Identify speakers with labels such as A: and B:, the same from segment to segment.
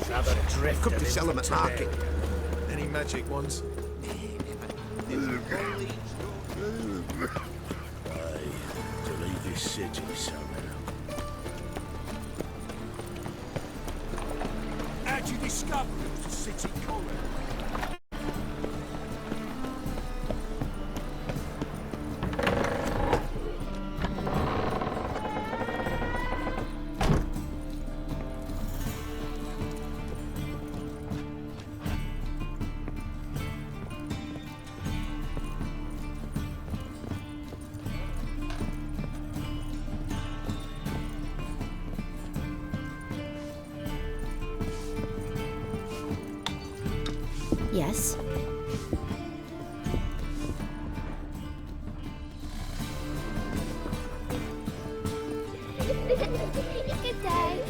A: Another drift.
B: Come to sell them at market.
C: Any magic ones?
D: Aye, to leave this city somehow.
A: How'd you discover it was a city colony?
E: Yes?
F: Good day.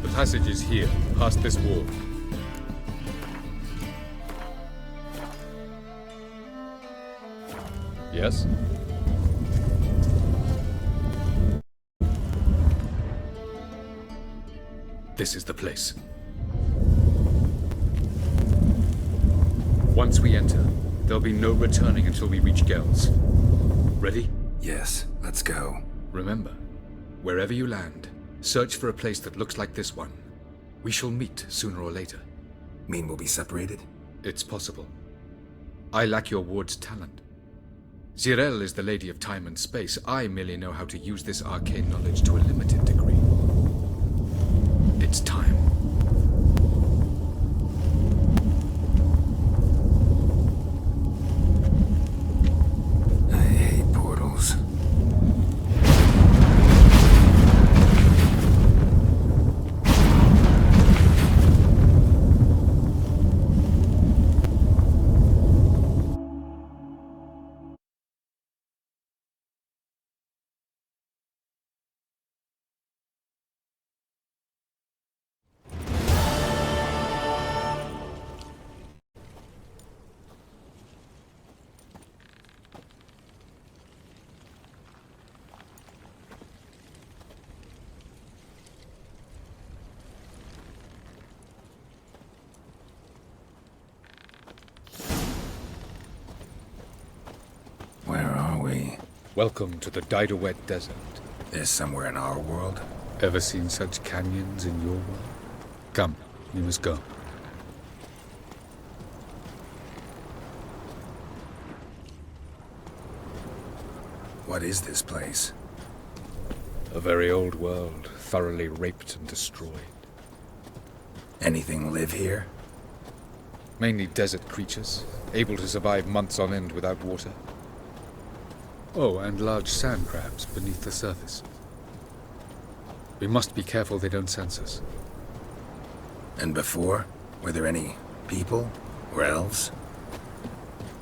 G: The passage is here, past this wall. Yes? This is the place. Once we enter, there'll be no returning until we reach Gel's. Ready?
H: Yes, let's go.
G: Remember, wherever you land, search for a place that looks like this one. We shall meet sooner or later.
H: Mean we'll be separated?
G: It's possible. I lack your ward's talent. Zirel is the lady of time and space. I merely know how to use this arcane knowledge to a limited degree. It's time.
H: I hate portals. Where are we?
G: Welcome to the Didowet Desert.
H: This somewhere in our world?
G: Ever seen such canyons in your world? Come, we must go.
H: What is this place?
G: A very old world, thoroughly raped and destroyed.
H: Anything live here?
G: Mainly desert creatures, able to survive months on end without water. Oh, and large sand crabs beneath the surface. We must be careful they don't sense us.
H: And before? Were there any people? Or elves?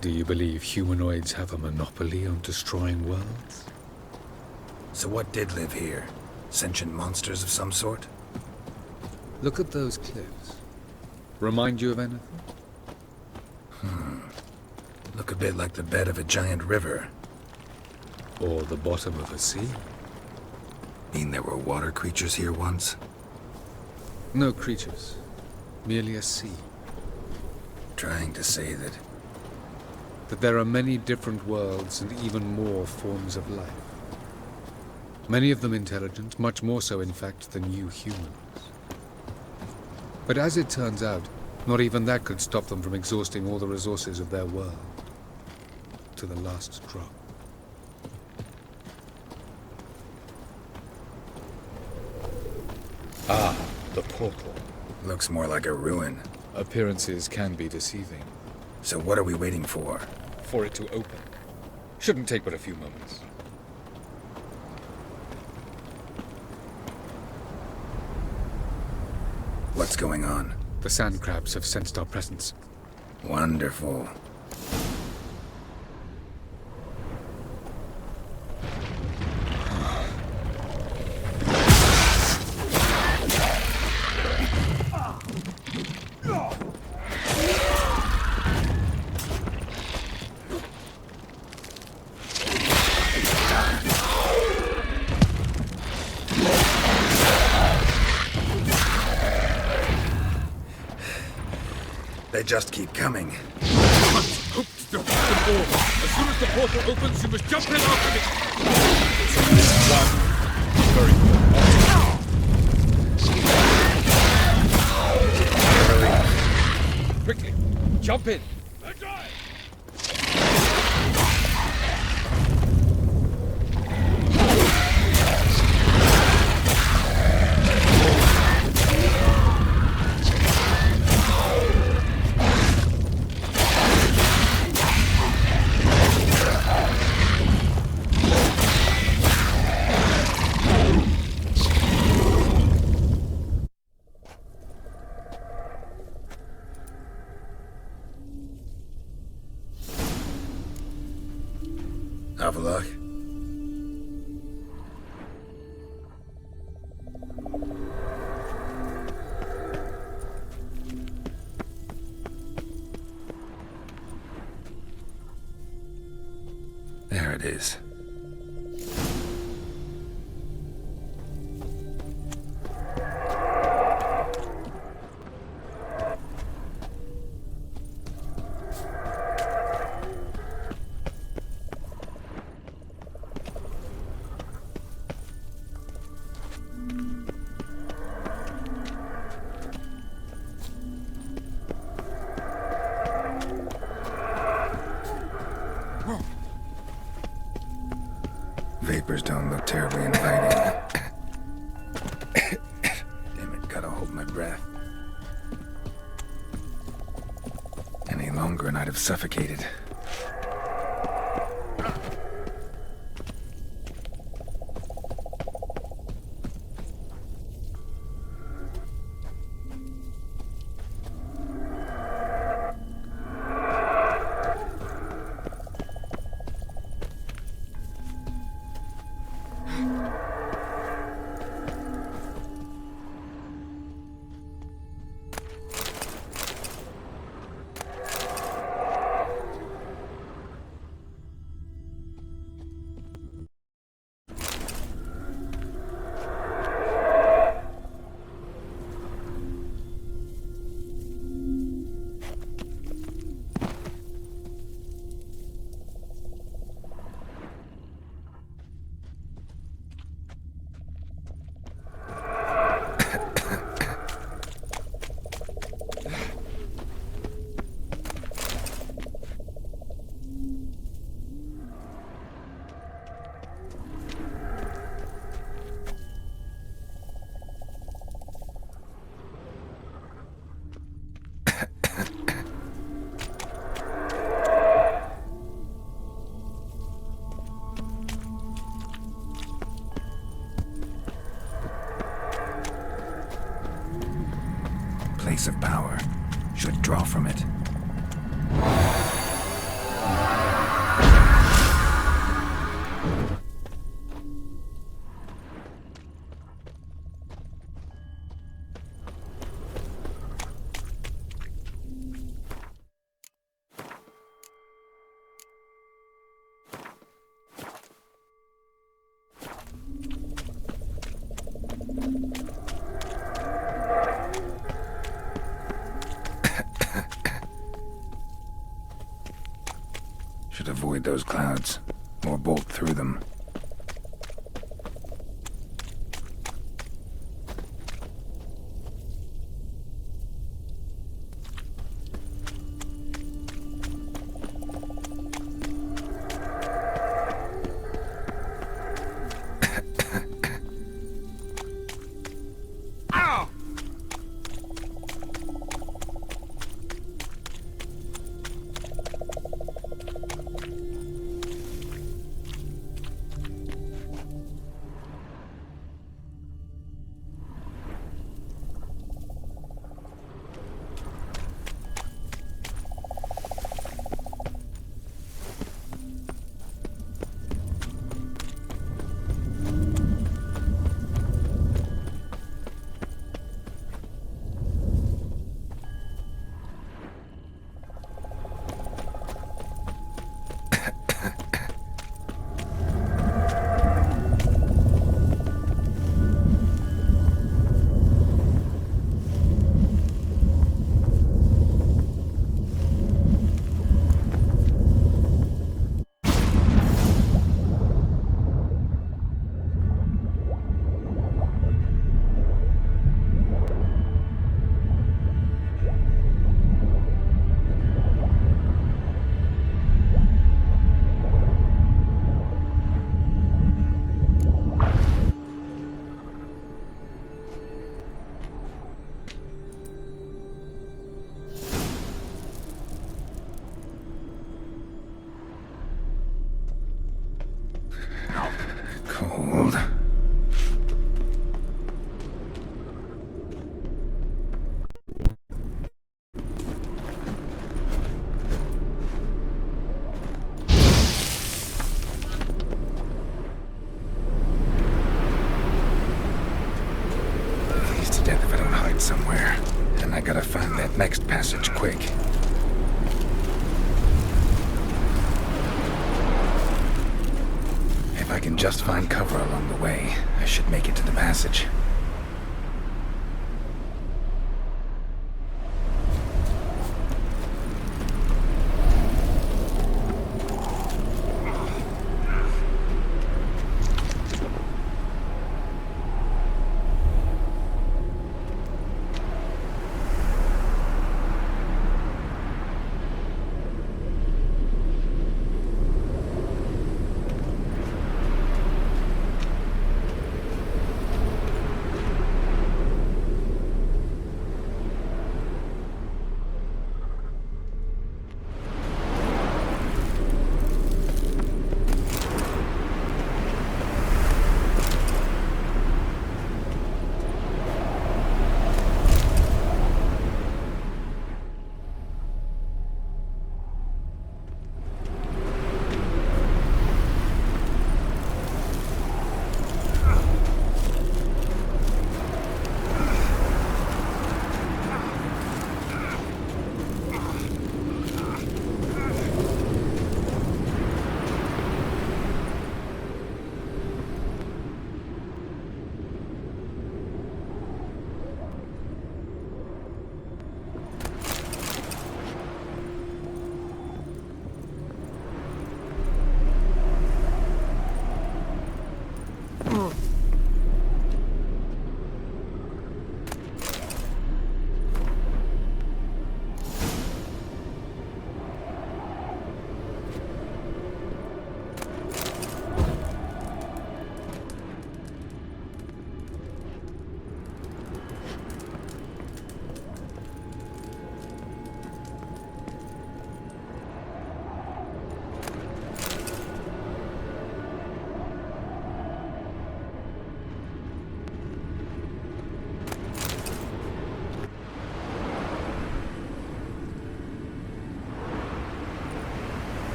G: Do you believe humanoids have a monopoly on destroying worlds?
H: So what did live here? Sentient monsters of some sort?
G: Look at those cliffs. Remind you of anything?
H: Look a bit like the bed of a giant river.
G: Or the bottom of a sea?
H: Mean there were water creatures here once?
G: No creatures. Merely a sea.
H: Trying to say that...
G: That there are many different worlds and even more forms of life. Many of them intelligent, much more so in fact than you humans. But as it turns out, not even that could stop them from exhausting all the resources of their world. To the last drop. Ah, the portal.
H: Looks more like a ruin.
G: Appearances can be deceiving.
H: So what are we waiting for?
G: For it to open. Shouldn't take but a few moments.
H: What's going on?
G: The sand crabs have sensed our presence.
H: Wonderful. They just keep coming.
G: Hope to defeat them all. As soon as the portal opens, you must jump in after me. One. Very good. Quickly, jump in.
H: Have a look. There it is. Vapors don't look terribly inviting. Damn it, gotta hold my breath. Any longer and I'd have suffocated. Place of power. Should draw from it. Should avoid those clouds, or bolt through them. Next passage, quick. If I can just find cover along the way, I should make it to the passage.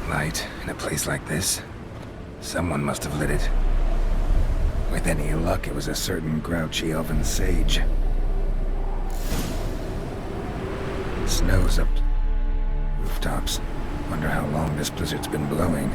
H: Light in a place like this? Someone must have lit it. With any luck, it was a certain grouchy elven sage. Snow's up rooftops. Wonder how long this blizzard's been blowing.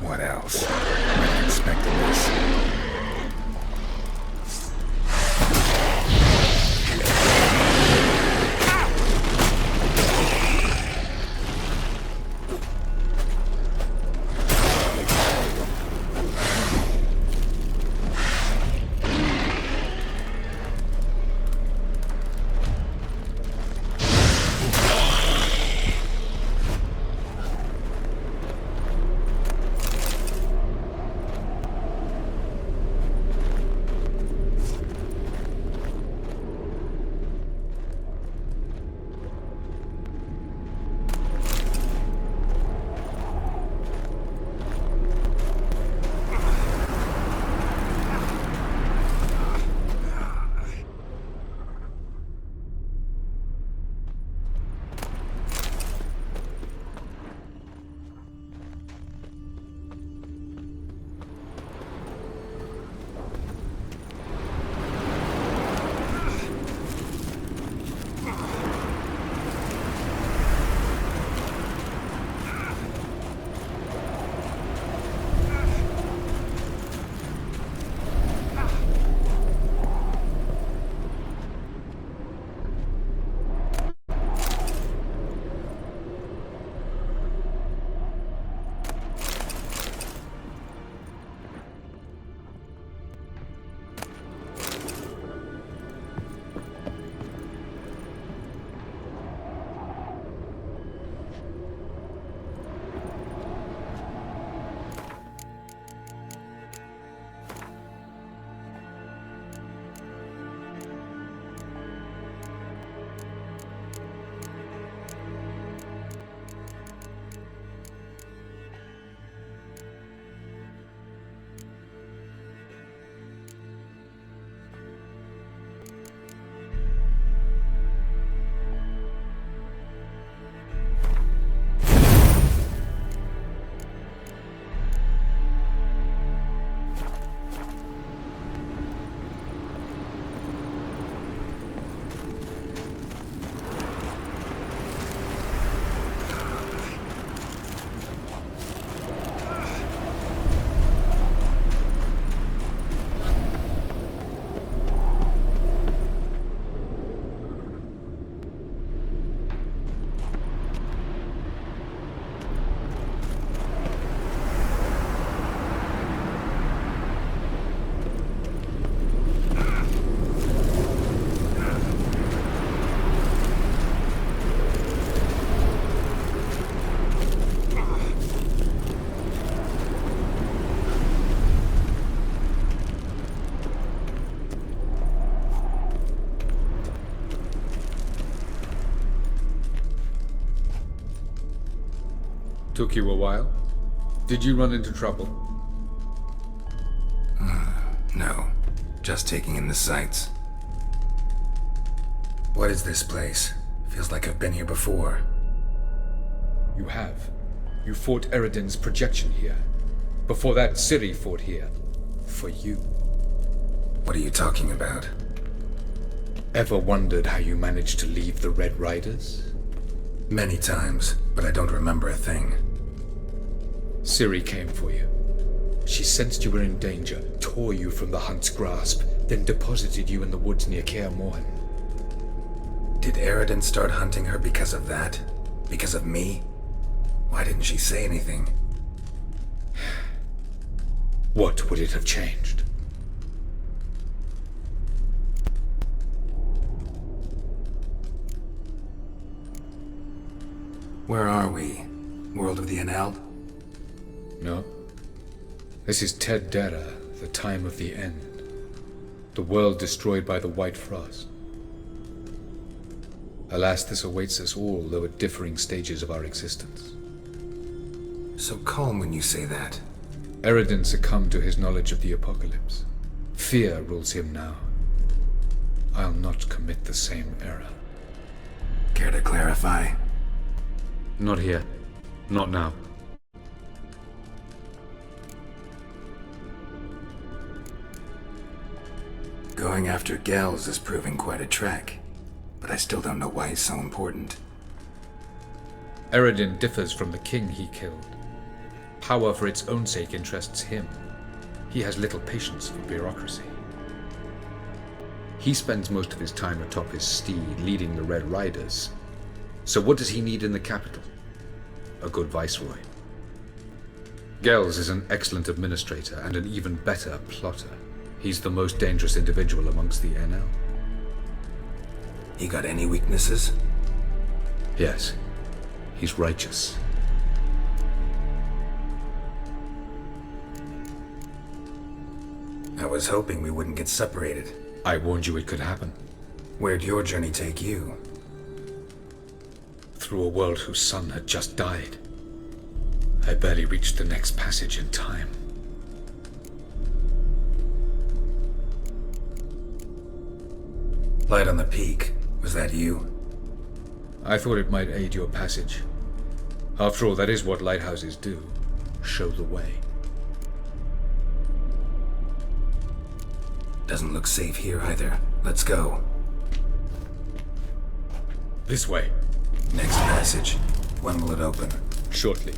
H: What else? I expected this.
G: Took you a while? Did you run into trouble?
H: No. Just taking in the sights. What is this place? Feels like I've been here before.
G: You have. You fought Eredin's projection here. Before that, Ciri fought here. For you.
H: What are you talking about?
G: Ever wondered how you managed to leave the Red Riders?
H: Many times, but I don't remember a thing.
G: Ciri came for you. She sensed you were in danger, tore you from the Hunt's grasp, then deposited you in the woods near Kaer Morhen.
H: Did Eredin start hunting her because of that? Because of me? Why didn't she say anything?
G: What would it have changed?
H: Where are we? World of the Enel?
G: No. This is Ted Dera, the time of the end. The world destroyed by the White Frost. Alas, this awaits us all, though at differing stages of our existence.
H: So calm when you say that.
G: Eredin succumbed to his knowledge of the apocalypse. Fear rules him now. I'll not commit the same error.
H: Care to clarify?
G: Not here. Not now.
H: Going after Gels is proving quite a trek, but I still don't know why he's so important.
G: Eredin differs from the king he killed. Power for its own sake interests him. He has little patience for bureaucracy. He spends most of his time atop his steed, leading the Red Riders. So what does he need in the capital? A good viceroy. Gels is an excellent administrator and an even better plotter. He's the most dangerous individual amongst the Enel.
H: He got any weaknesses?
G: Yes, he's righteous.
H: I was hoping we wouldn't get separated.
G: I warned you it could happen.
H: Where'd your journey take you?
G: Through a world whose son had just died. I barely reached the next passage in time.
H: Light on the peak. Was that you?
G: I thought it might aid your passage. After all, that is what lighthouses do. Show the way.
H: Doesn't look safe here either. Let's go.
G: This way.
H: Next passage. When will it open?
G: Shortly.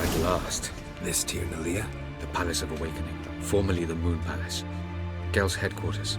G: At last.
H: This Tyr Nalia?
G: The Palace of Awakening, formerly the Moon Palace. Gel's headquarters.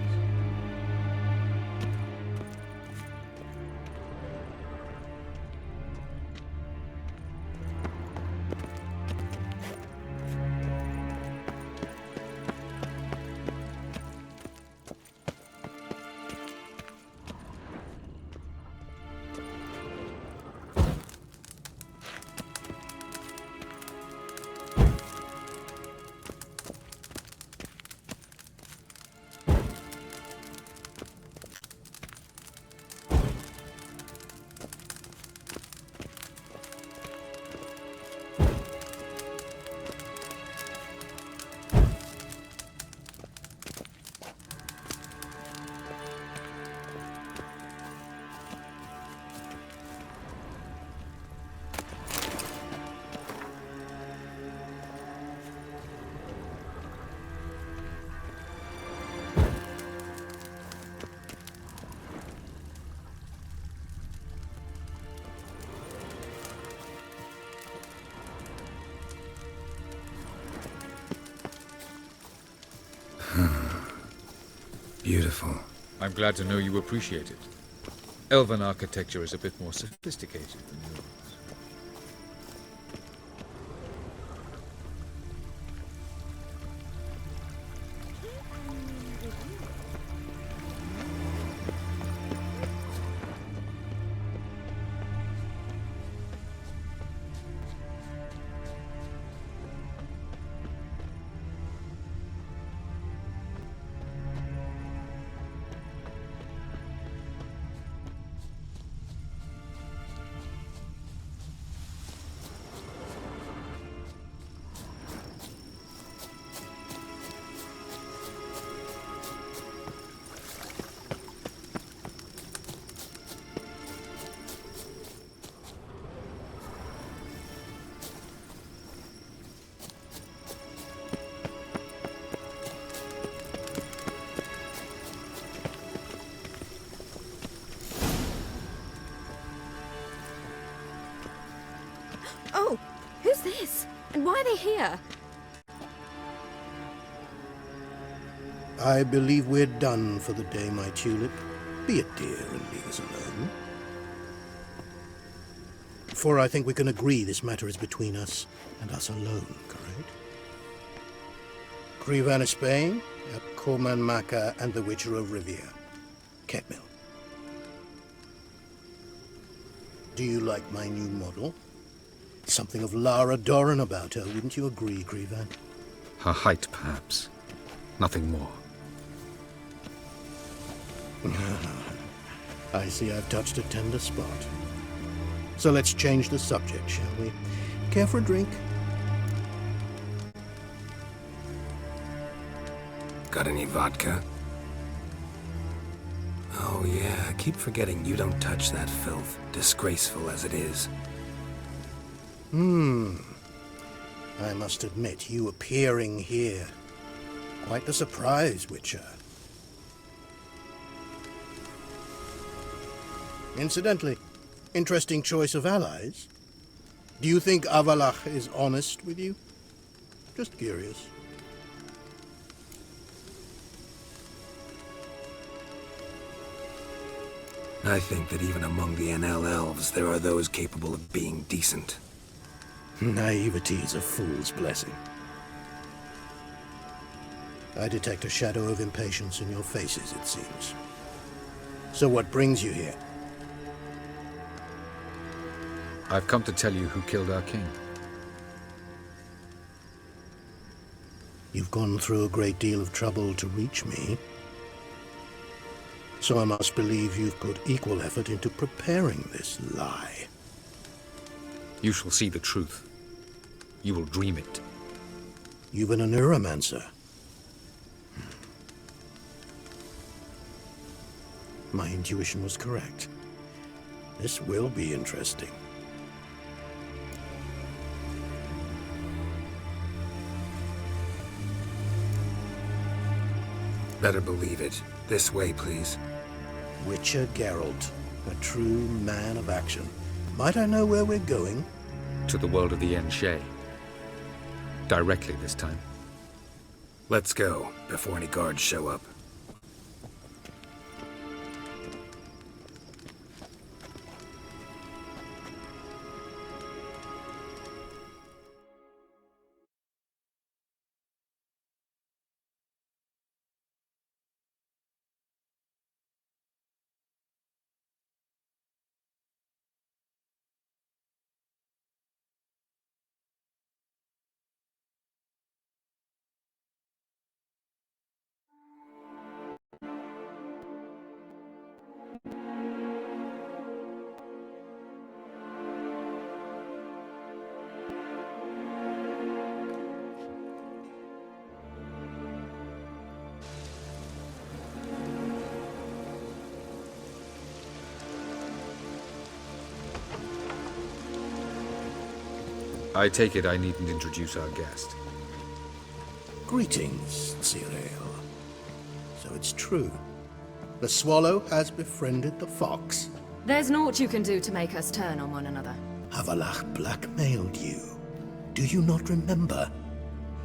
H: Beautiful.
G: I'm glad to know you appreciate it. Elven architecture is a bit more sophisticated than yours.
B: Oh, who's this? And why are they here?
E: I believe we're done for the day, my tulip. Be a dear and leave us alone. For I think we can agree this matter is between us and us alone, correct? Krivan of Spain, Corman Maka, and the Witcher of Rivia. Ketmil. Do you like my new model? Something of Lara Doran about her, wouldn't you agree, Krivan?
G: Her height, perhaps. Nothing more.
E: I see I've touched a tender spot. So let's change the subject, shall we? Care for a drink?
H: Got any vodka? Oh yeah, I keep forgetting you don't touch that filth, disgraceful as it is.
E: I must admit, you appearing here. Quite a surprise, Witcher. Incidentally, interesting choice of allies. Do you think Avalach is honest with you? Just curious.
H: I think that even among the NL elves, there are those capable of being decent.
E: Naivety is a fool's blessing. I detect a shadow of impatience in your faces, it seems. So what brings you here?
G: I've come to tell you who killed our king.
E: You've gone through a great deal of trouble to reach me. So I must believe you've put equal effort into preparing this lie.
G: You shall see the truth. You will dream it.
E: You've been a neuromancer. My intuition was correct. This will be interesting.
H: Better believe it. This way, please.
E: Witcher Geralt, a true man of action. Might I know where we're going?
G: To the world of the Enshe. Directly this time.
H: Let's go, before any guards show up.
G: I take it I needn't introduce our guest.
E: Greetings, Cyril. So it's true. The swallow has befriended the fox.
B: There's naught you can do to make us turn on one another.
E: Avalach blackmailed you. Do you not remember?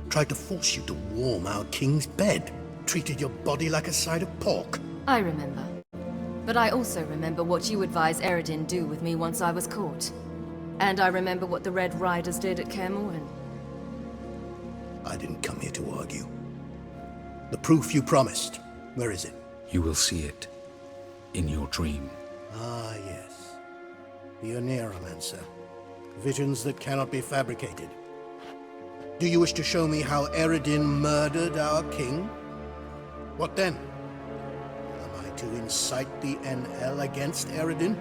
E: Tried to force you to warm our king's bed. treated your body like a side of pork.
I: I remember. But I also remember what you advised Eredin do with me once I was caught. And I remember what the Red Riders did at Kaer Morhen.
E: I didn't come here to argue. The proof you promised, where is it?
G: You will see it in your dream.
E: Ah, yes. The Oneiromancer. Visions that cannot be fabricated. Do you wish to show me how Eredin murdered our king? What then? Am I to incite the NL against Eredin?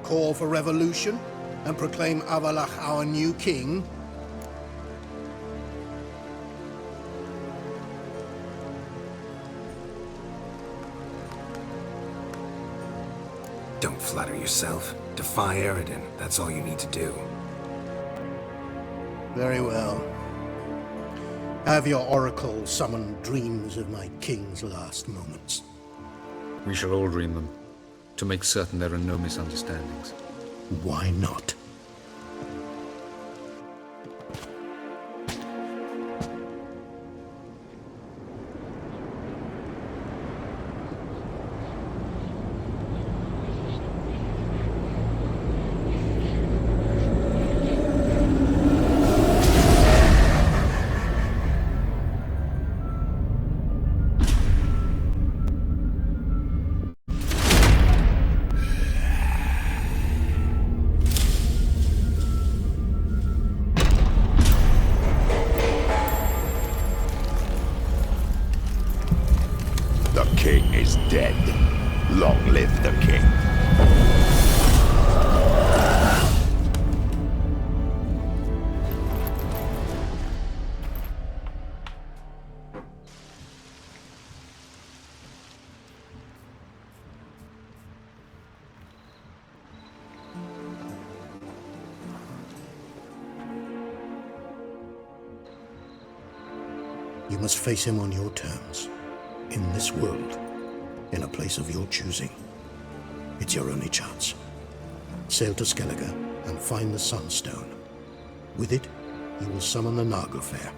E: Call for revolution? And proclaim Avalach our new king?
H: Don't flatter yourself. Defy Eredin. That's all you need to do.
E: Very well. Have your oracle summon dreams of my king's last moments.
G: We shall all dream them, to make certain there are no misunderstandings.
E: Why not?
D: The king is dead. Long live the king.
E: You must face him on your terms. In this world, in a place of your choosing. It's your only chance. Sail to Skellige and find the Sunstone. With it, you will summon the Nagelfair.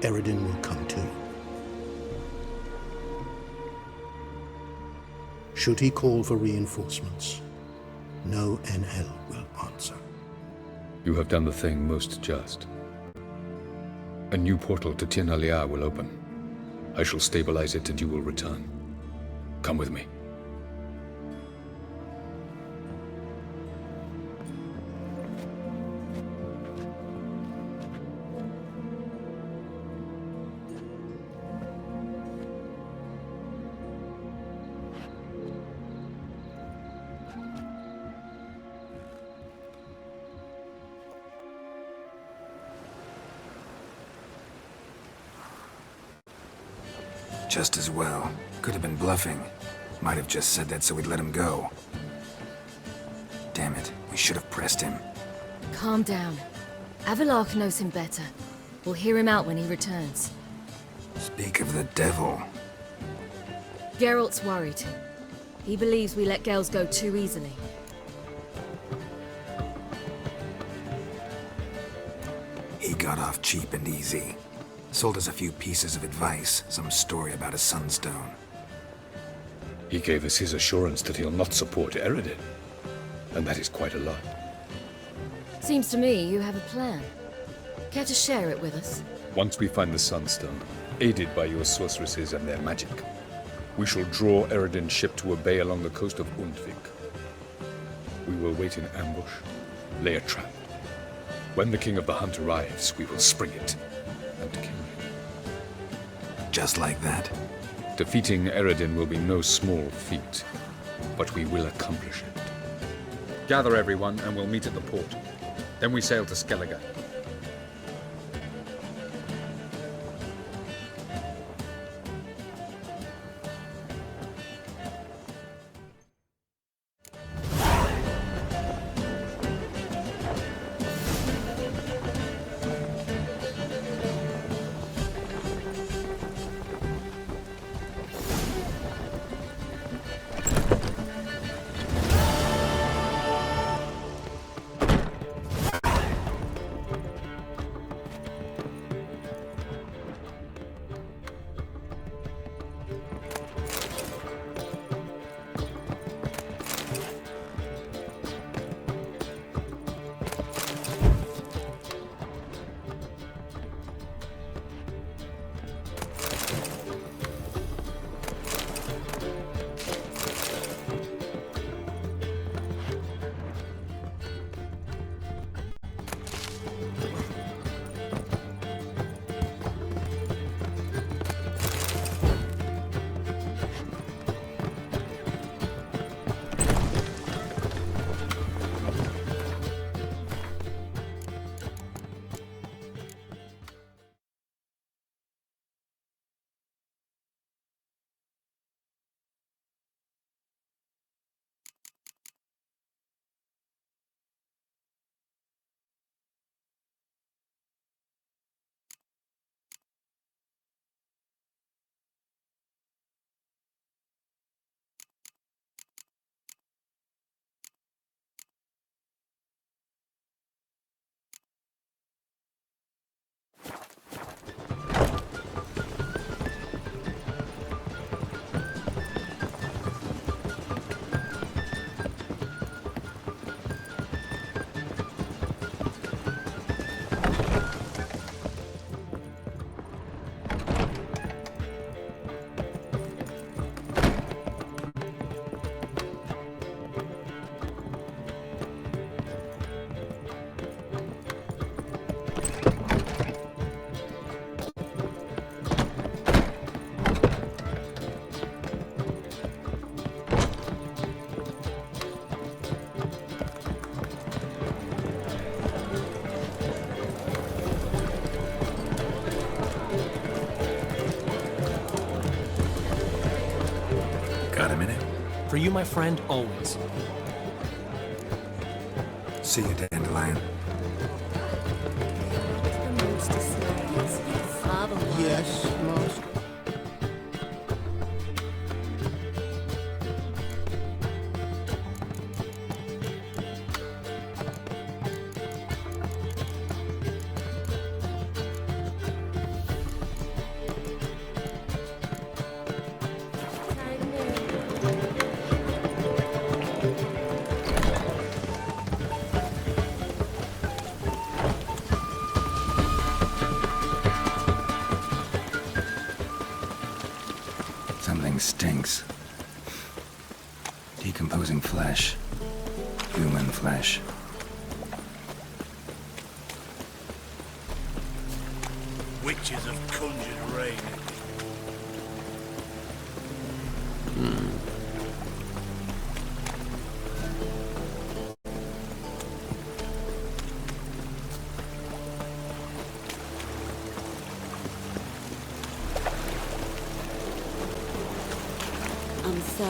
E: Eredin will come too. Should he call for reinforcements, no NL will answer.
G: You have done the thing most just. A new portal to Tir na Liar will open. I shall stabilize it and you will return. Come with me.
H: Just as well. Could have been bluffing. Might have just said that so we'd let him go. Damn it, we should have pressed him.
I: Calm down. Avalach knows him better. We'll hear him out when he returns.
H: Speak of the devil.
I: Geralt's worried. He believes we let Gels go too easily.
H: He got off cheap and easy. Sold us a few pieces of advice, some story about a sunstone.
G: He gave us his assurance that he'll not support Eredin. And that is quite a lot.
I: Seems to me you have a plan. Care to share it with us?
G: Once we find the Sunstone, aided by your sorceresses and their magic, we shall draw Eredin's ship to a bay along the coast of Undvik. We will wait in ambush, lay a trap. When the King of the Hunt arrives, we will spring it and kill him.
H: Just like that?
G: Defeating Eredin will be no small feat, but we will accomplish it. Gather everyone and we'll meet at the port. Then we sail to Skellige.
J: For you, my friend, always.
H: See you, Dandelion.
E: Yes, Master.
H: Something stinks. Decomposing flesh. Human flesh.
A: Witches have conjured rain.
B: I'm so...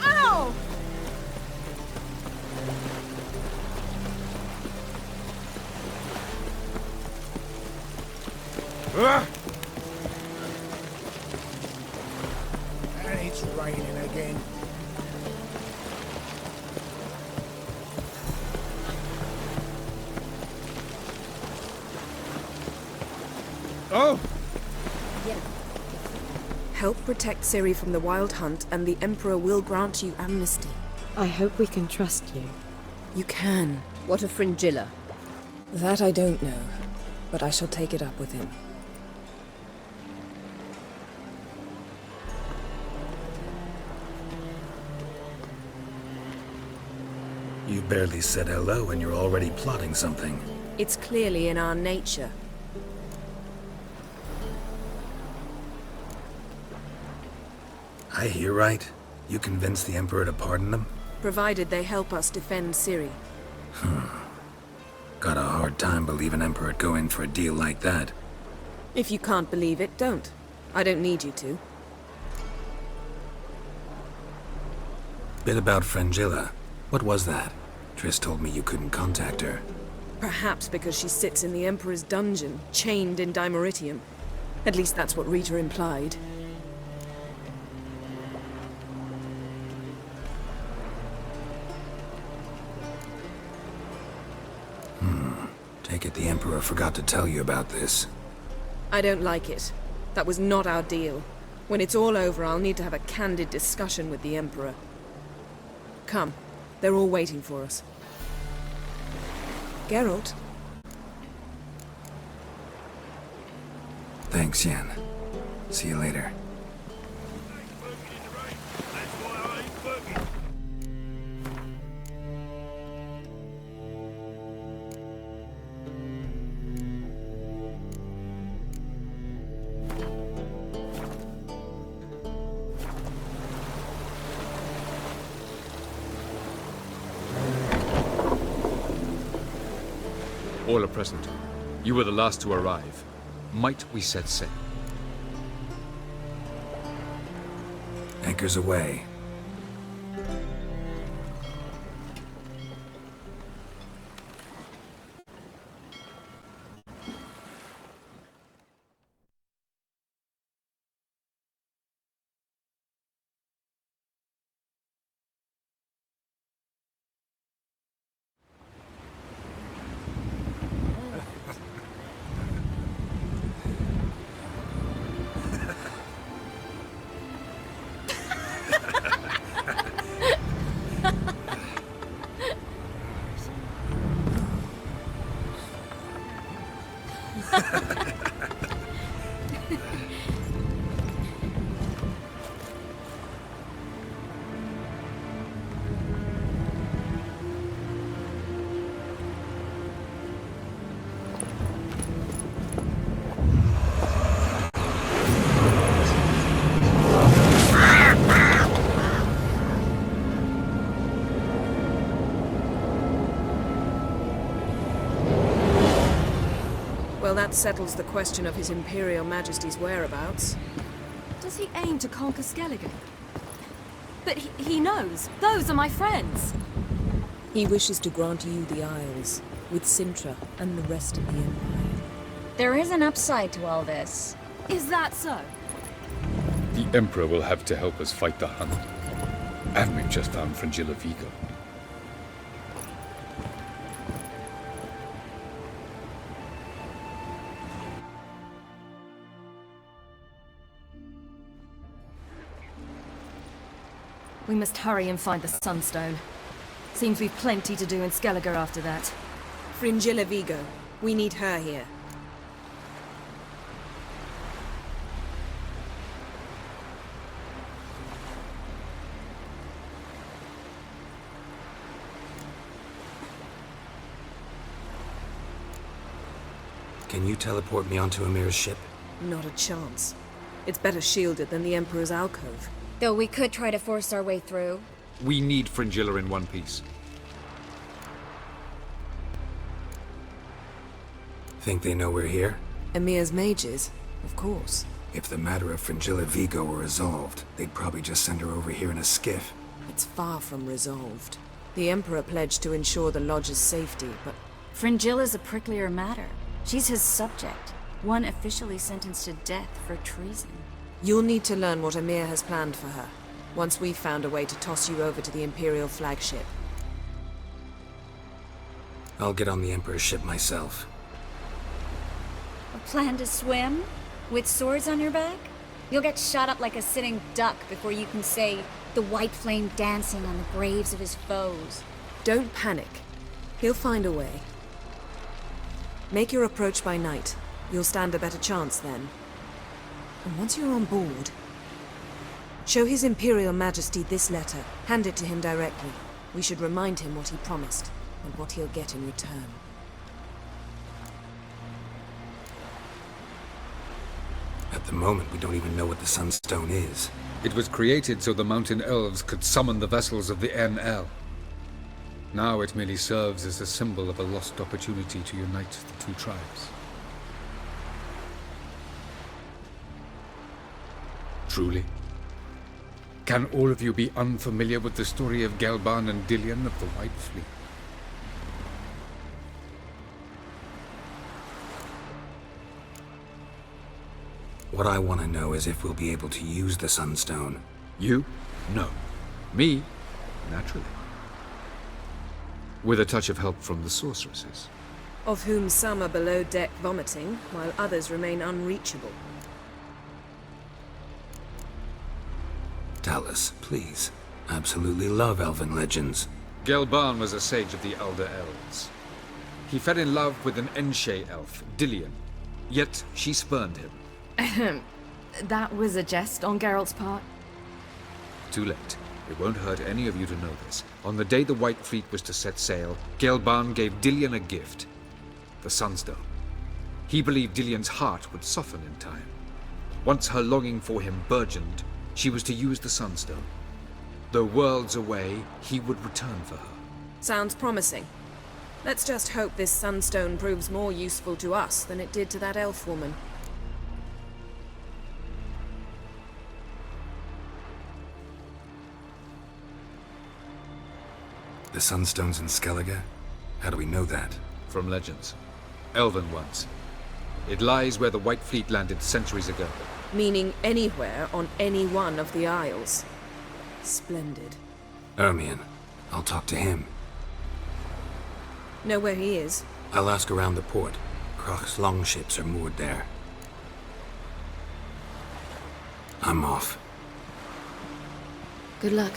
B: Ow!
A: And it's raining again.
G: Oh!
K: Help protect Ciri from the Wild Hunt, and the Emperor will grant you amnesty.
L: I hope we can trust you.
K: You can.
B: What of Fringilla?
K: That I don't know, but I shall take it up with him.
H: You barely said hello and you're already plotting something.
K: It's clearly in our nature.
H: I hear right. You convinced the Emperor to pardon them?
K: Provided they help us defend Ciri.
H: Got a hard time believing Emperor'd go in for a deal like that.
K: If you can't believe it, don't. I don't need you to.
H: Bit about Fringilla. What was that? Triss told me you couldn't contact her.
K: Perhaps because she sits in the Emperor's dungeon, chained in Dimeritium. At least that's what Rita implied.
H: Take it the Emperor forgot to tell you about this.
K: I don't like it. That was not our deal. When it's all over, I'll need to have a candid discussion with the Emperor. Come. They're all waiting for us. Geralt?
H: Thanks, Yen. See you later.
G: All are present. You were the last to arrive. Might we set sail?
H: Anchors away.
K: Well, that settles the question of His Imperial Majesty's whereabouts.
I: Does he aim to conquer Skellige? But he knows. Those are my friends.
K: He wishes to grant you the Isles, with Sintra and the rest of the Empire.
F: There is an upside to all this.
I: Is that so?
G: The Emperor will have to help us fight the Hunt. And we've just found Fringilla Vigo.
I: We must hurry and find the Sunstone. Seems we've plenty to do in Skellige after that.
K: Fringilla Vigo. We need her here.
H: Can you teleport me onto Amir's ship?
K: Not a chance. It's better shielded than the Emperor's alcove.
F: Though we could try to force our way through.
G: We need Fringilla in one piece.
H: Think they know we're here?
K: Emir's mages, of course.
H: If the matter of Fringilla Vigo were resolved, they'd probably just send her over here in a skiff.
K: It's far from resolved. The Emperor pledged to ensure the Lodge's safety, but...
F: Fringilla's a pricklier matter. She's his subject, one officially sentenced to death for treason.
K: You'll need to learn what Emir has planned for her, once we've found a way to toss you over to the Imperial flagship.
H: I'll get on the Emperor's ship myself.
F: A plan to swim? With swords on your back? You'll get shot up like a sitting duck before you can say, the white flame dancing on the graves of his foes.
K: Don't panic. He'll find a way. Make your approach by night. You'll stand a better chance then. And once you're on board, show His Imperial Majesty this letter. Hand it to him directly. We should remind him what he promised, and what he'll get in return.
H: At the moment, we don't even know what the Sunstone is.
G: It was created so the Mountain Elves could summon the vessels of the NL. Now it merely serves as a symbol of a lost opportunity to unite the two tribes. Truly? Can all of you be unfamiliar with the story of Gelban and Dillion of the White Fleet?
H: What I want to know is if we'll be able to use the Sunstone.
G: You? No. Me? Naturally. With a touch of help from the sorceresses.
K: Of whom some are below deck vomiting, while others remain unreachable.
H: Tell us, please. Absolutely love elven legends.
G: Gelban was a sage of the Elder Elves. He fell in love with an Enshe elf, Dillion. Yet she spurned him.
I: That was a jest on Geralt's part.
G: Too late. It won't hurt any of you to know this. On the day the White Fleet was to set sail, Gelban gave Dillion a gift. The Sunstone. He believed Dillion's heart would soften in time. Once her longing for him burgeoned, she was to use the Sunstone. Though worlds away, he would return for her.
K: Sounds promising. Let's just hope this Sunstone proves more useful to us than it did to that elf woman.
H: The Sunstone's in Skellige? How do we know that?
G: From legends. Elven ones. It lies where the White Fleet landed centuries ago.
K: Meaning anywhere on any one of the Isles. Splendid.
H: Ermion. I'll talk to him.
K: Know where he is?
H: I'll ask around the port. Krach's longships are moored there. I'm off.
I: Good luck.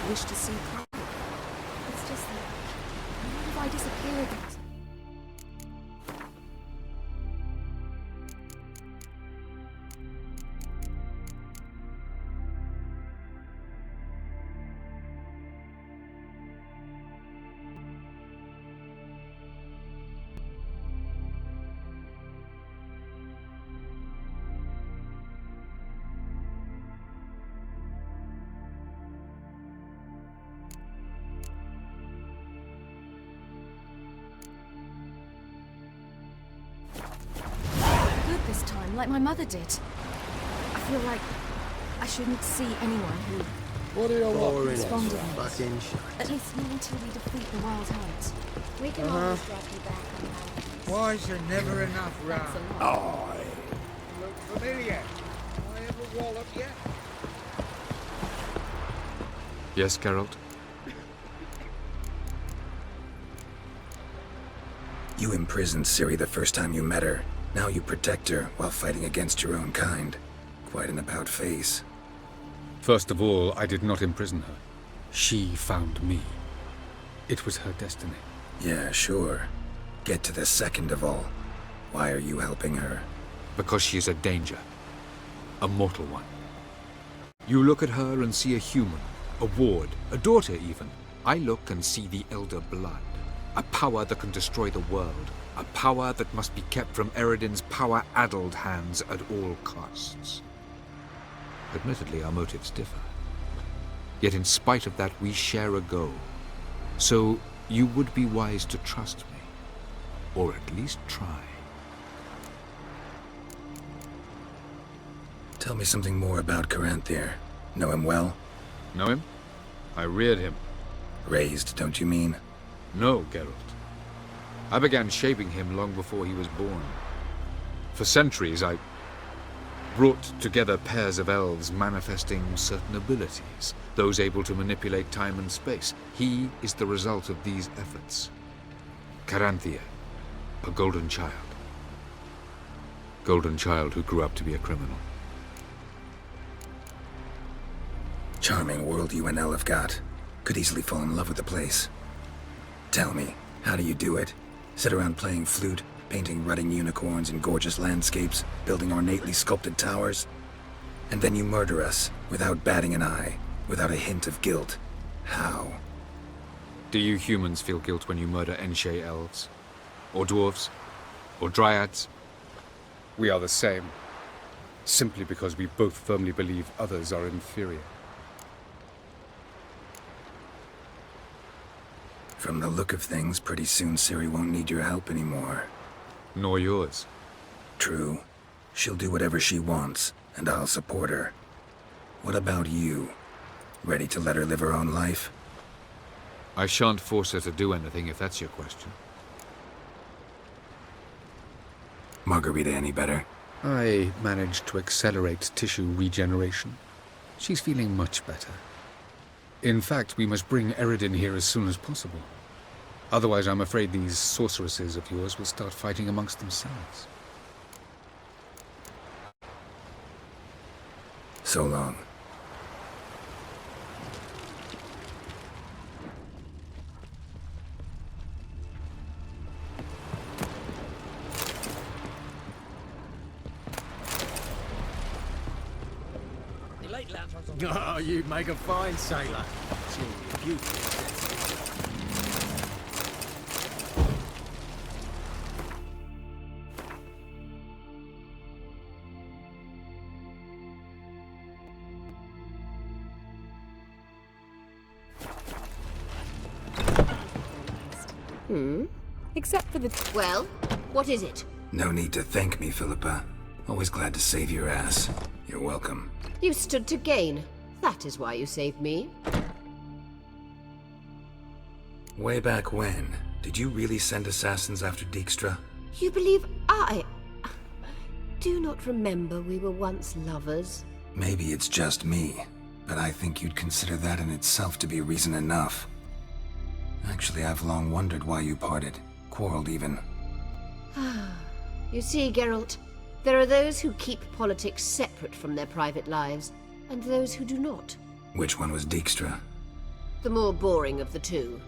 K: Wish to see Carl.
B: It's just that... Where have I disappeared?
I: like my mother did. I feel like I shouldn't see anyone who
J: What do you want?
I: responded to
J: Fucking shit.
I: At least not until we defeat the Wild Hunt.
F: We can always drop you back on that.
A: Why is there never enough
F: That's a
A: round?
F: lot.
A: Look familiar. I ever wallop yet?
G: Yes, Geralt?
H: You imprisoned Ciri the first time you met her. Now you protect her while fighting against your own kind. Quite an about-face.
G: First of all, I did not imprison her. She found me. It was her destiny.
H: Yeah, sure. Get to the second of all. Why are you helping her?
G: Because she is a danger. A mortal one. You look at her and see a human, a ward, a daughter even. I look and see the Elder Blood. A power that can destroy the world. A power that must be kept from Eredin's power-addled hands at all costs. Admittedly, our motives differ. Yet in spite of that, we share a goal. So, you would be wise to trust me. Or at least try.
H: Tell me something more about Caranthir. Know him well?
G: Know him? I reared him.
H: Raised, don't you mean?
G: No, Geralt. I began shaping him long before he was born. For centuries, I brought together pairs of elves manifesting certain abilities, those able to manipulate time and space. He is the result of these efforts. Caranthir, a golden child. Golden child who grew up to be a criminal.
H: Charming world you and Elle have got. Could easily fall in love with the place. Tell me, how do you do it? Sit around playing flute, painting rutting unicorns in gorgeous landscapes, building ornately sculpted towers? And then you murder us, without batting an eye, without a hint of guilt. How?
G: Do you humans feel guilt when you murder Enshe elves? Or dwarves? Or dryads? We are the same. Simply because we both firmly believe others are inferior.
H: From the look of things, pretty soon Ciri won't need your help anymore.
G: Nor yours.
H: True. She'll do whatever she wants, and I'll support her. What about you? Ready to let her live her own life?
G: I shan't force her to do anything if that's your question.
H: Margarita any better?
G: I managed to accelerate tissue regeneration. She's feeling much better. In fact, we must bring Eredin here as soon as possible. Otherwise, I'm afraid these sorceresses of yours will start fighting amongst themselves.
H: So long.
J: Oh, you'd make a fine sailor. It's all beautiful.
B: Except for the...
M: Well, what is it?
H: No need to thank me, Philippa. Always glad to save your ass. You're welcome.
M: You stood to gain. That is why you saved me.
H: Way back when, did you really send assassins after Dijkstra?
M: You believe I... do not remember we were once lovers?
H: Maybe it's just me, but I think you'd consider that in itself to be reason enough. Actually, I've long wondered why you parted. Quarreled even.
M: You see, Geralt, there are those who keep politics separate from their private lives, and those who do not.
H: Which one was Dijkstra?
M: The more boring of the two.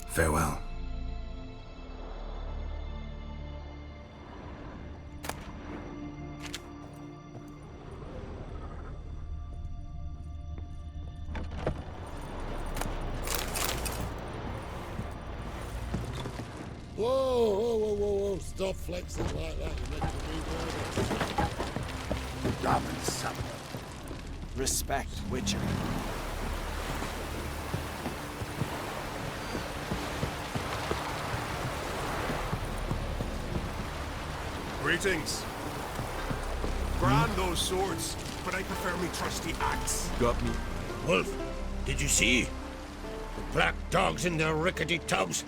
H: Farewell.
J: Whoa. Stop flexing like that. You're making me nervous.
C: Rum and supper. Respect, Witcher.
D: Greetings. Grand those swords, but I prefer me trusty axe.
J: Got me.
N: Wolf, did you see? The black dogs in their rickety tubs.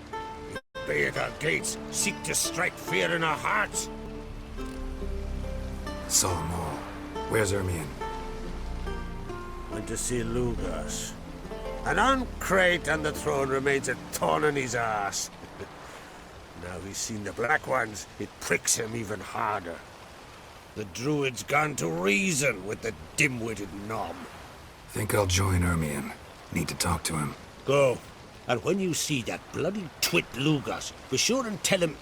N: Bay at our gates, seek to strike fear in our hearts.
H: Saw 'em all. Where's Ermion?
N: Went to see Lugas. And on Crate on the throne remains a thorn in his ass. Now he's seen the Black Ones, it pricks him even harder. The Druid's gone to reason with the dim-witted knob.
H: Think I'll join Ermion. Need to talk to him.
N: Go. And when you see that bloody twit Lugas, be sure and tell him...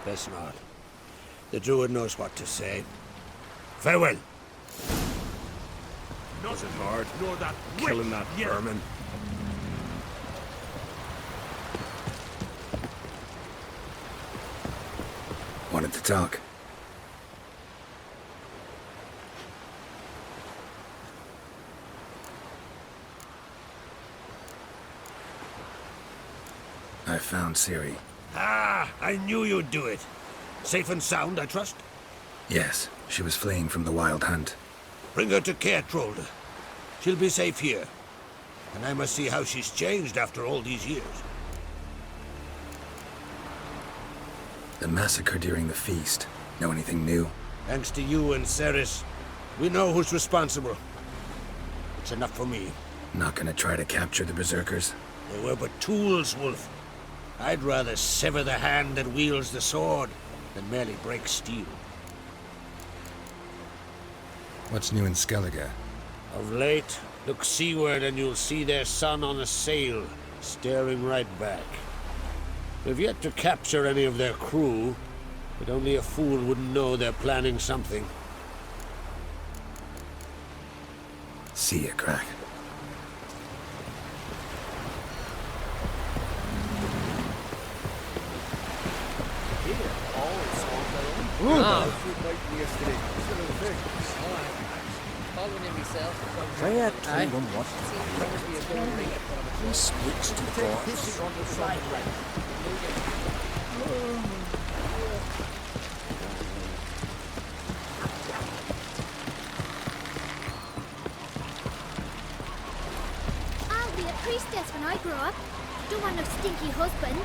N: best not. The Druid knows what to say. Farewell.
D: Nothing hard, nor that killing that vermin.
H: Wanted to talk. I found Ciri.
N: Ah, I knew you'd do it. Safe and sound, I trust?
H: Yes, she was fleeing from the Wild Hunt.
N: Bring her to Caertrolde. She'll be safe here. And I must see how she's changed after all these years.
H: The massacre during the feast. Know anything new?
N: Thanks to you and Ceres, we know who's responsible. It's enough for me.
H: Not gonna try to capture the Berserkers?
N: They were but tools, Wolf. I'd rather sever the hand that wields the sword than merely break steel.
H: What's new in Skellige?
N: Of late, look seaward and you'll see their sun on a sail, staring right back. We've yet to capture any of their crew, but only a fool wouldn't know they're planning something.
H: See ya, Crack.
C: Where told them what? He speaks to gods.
O: I'll be a priestess when I grow up. Don't want no stinky husband.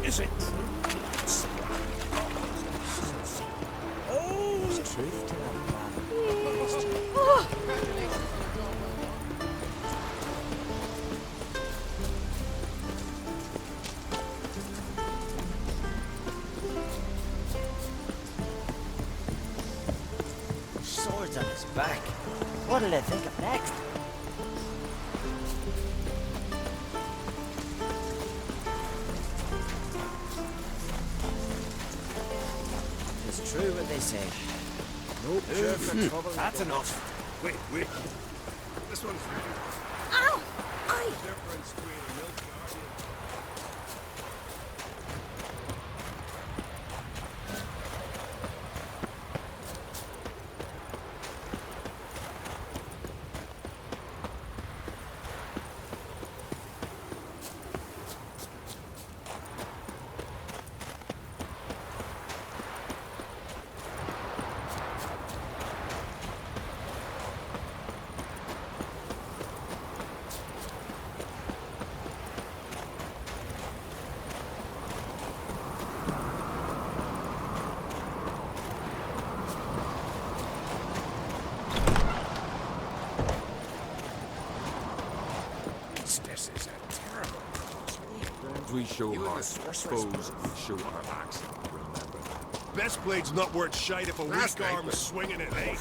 N: Is it true? Oh,
C: Truth to that plan. Swords on his back. What'll they think of next? It's true what they say.
D: Nope, Sheriff.
C: That's enough.
D: Wait. This one's...
O: Ow! Aye!
D: difference between a milk guardian... This is a terrible cause.
J: We show hearts, foes show our axe. Remember.
D: Best blade's not worth shite if a
N: Last
D: weak
N: night
D: arm's
N: was-
D: swinging it, eh?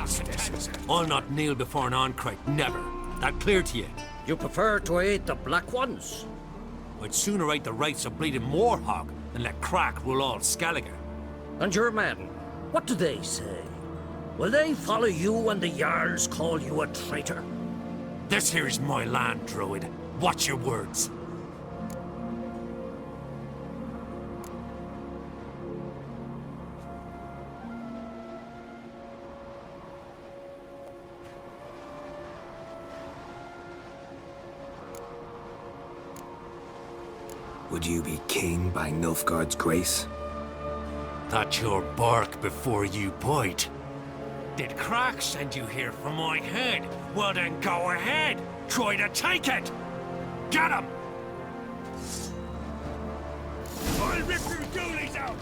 P: justice. I'll not kneel before an Ancrate, never. That clear to you?
C: You prefer to aid the Black Ones?
P: I'd sooner aid the rights of bleeding Warhog than let Crack rule all Skellige.
C: And your men, what do they say? Will they follow you when the Jarls call you a traitor?
P: This here's my land, Druid. Watch your words.
H: Would you be king by Nilfgaard's grace?
P: That's your bark before you bite. Did Crack send you here for my head? Well then go ahead! Try to take it! Get him! I'll rip your doolies out!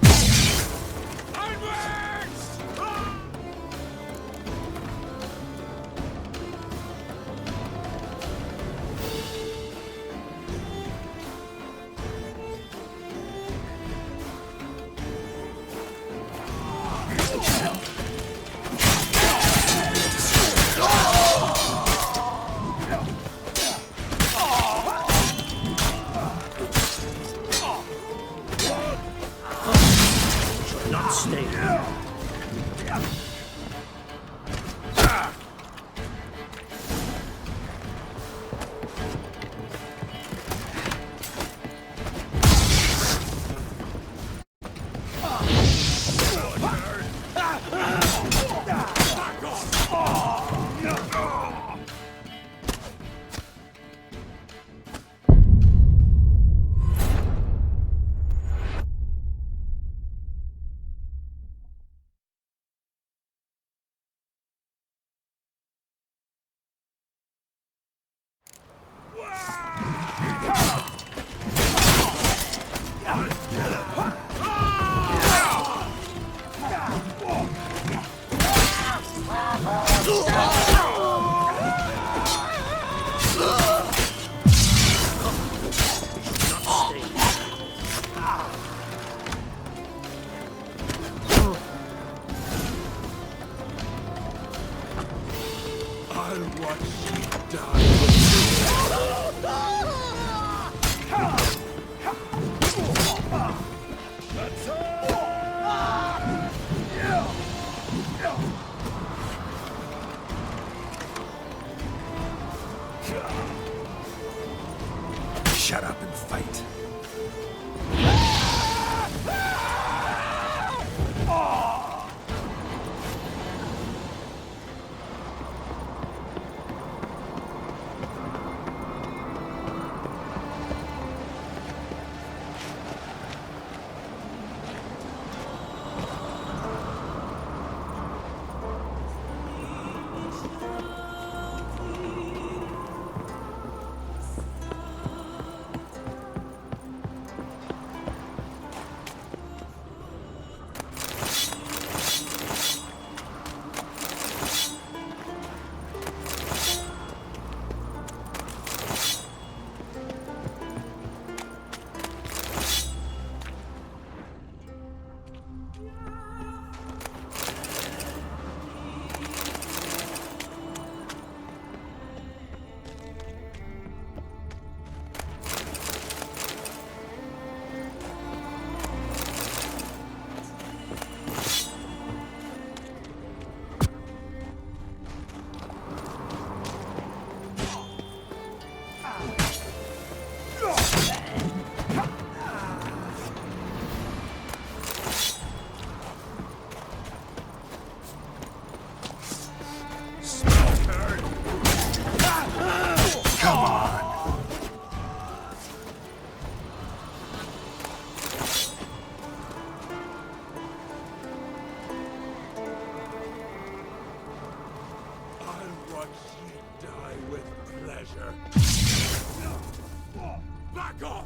P: Onwards! Ah!
C: Not stay here.
H: Shut up and fight.
D: Back off!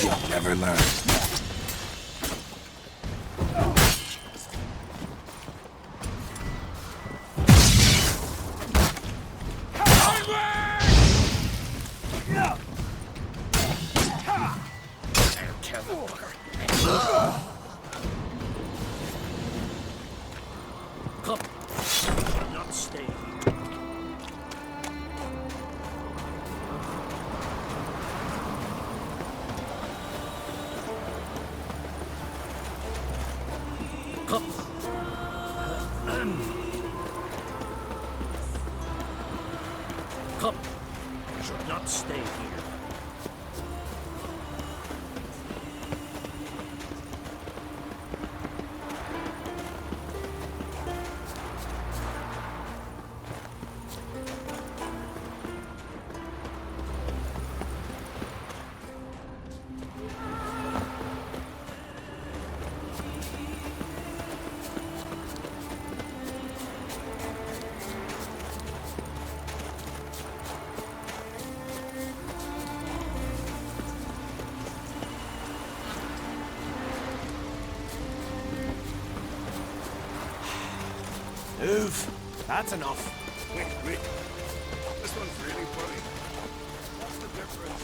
H: You'll never learn.
C: Come. Come. You should not stay here.
D: Move. That's enough. Wait. This one's really funny. What's the difference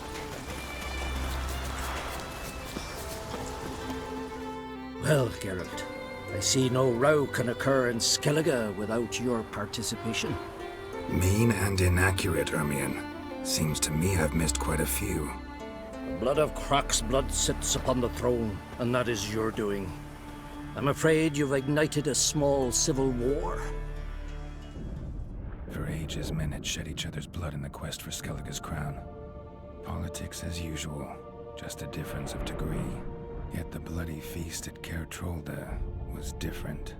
D: between...
C: Well, Geralt, I see no row can occur in Skellige without your participation.
H: Mean and inaccurate, Ermion. Seems to me I've missed quite a few.
C: The blood of Crach's blood sits upon the throne, and that is your doing. I'm afraid you've ignited a small civil war.
H: For ages, men had shed each other's blood in the quest for Skellige's crown. Politics as usual, just a difference of degree. Yet the bloody feast at Caer Trolda was different.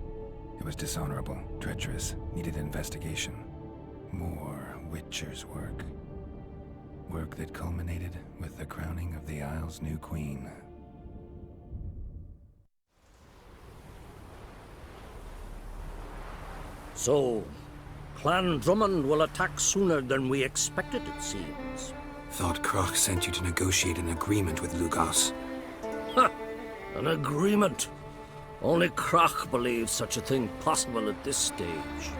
H: It was dishonorable, treacherous, needed investigation. More Witcher's work. Work that culminated with the crowning of the Isle's new queen.
C: So, Clan Drummond will attack sooner than we expected, it seems.
H: Thought Crach sent you to negotiate an agreement with Lugos.
C: Ha! An agreement? Only Crach believes such a thing possible at this stage.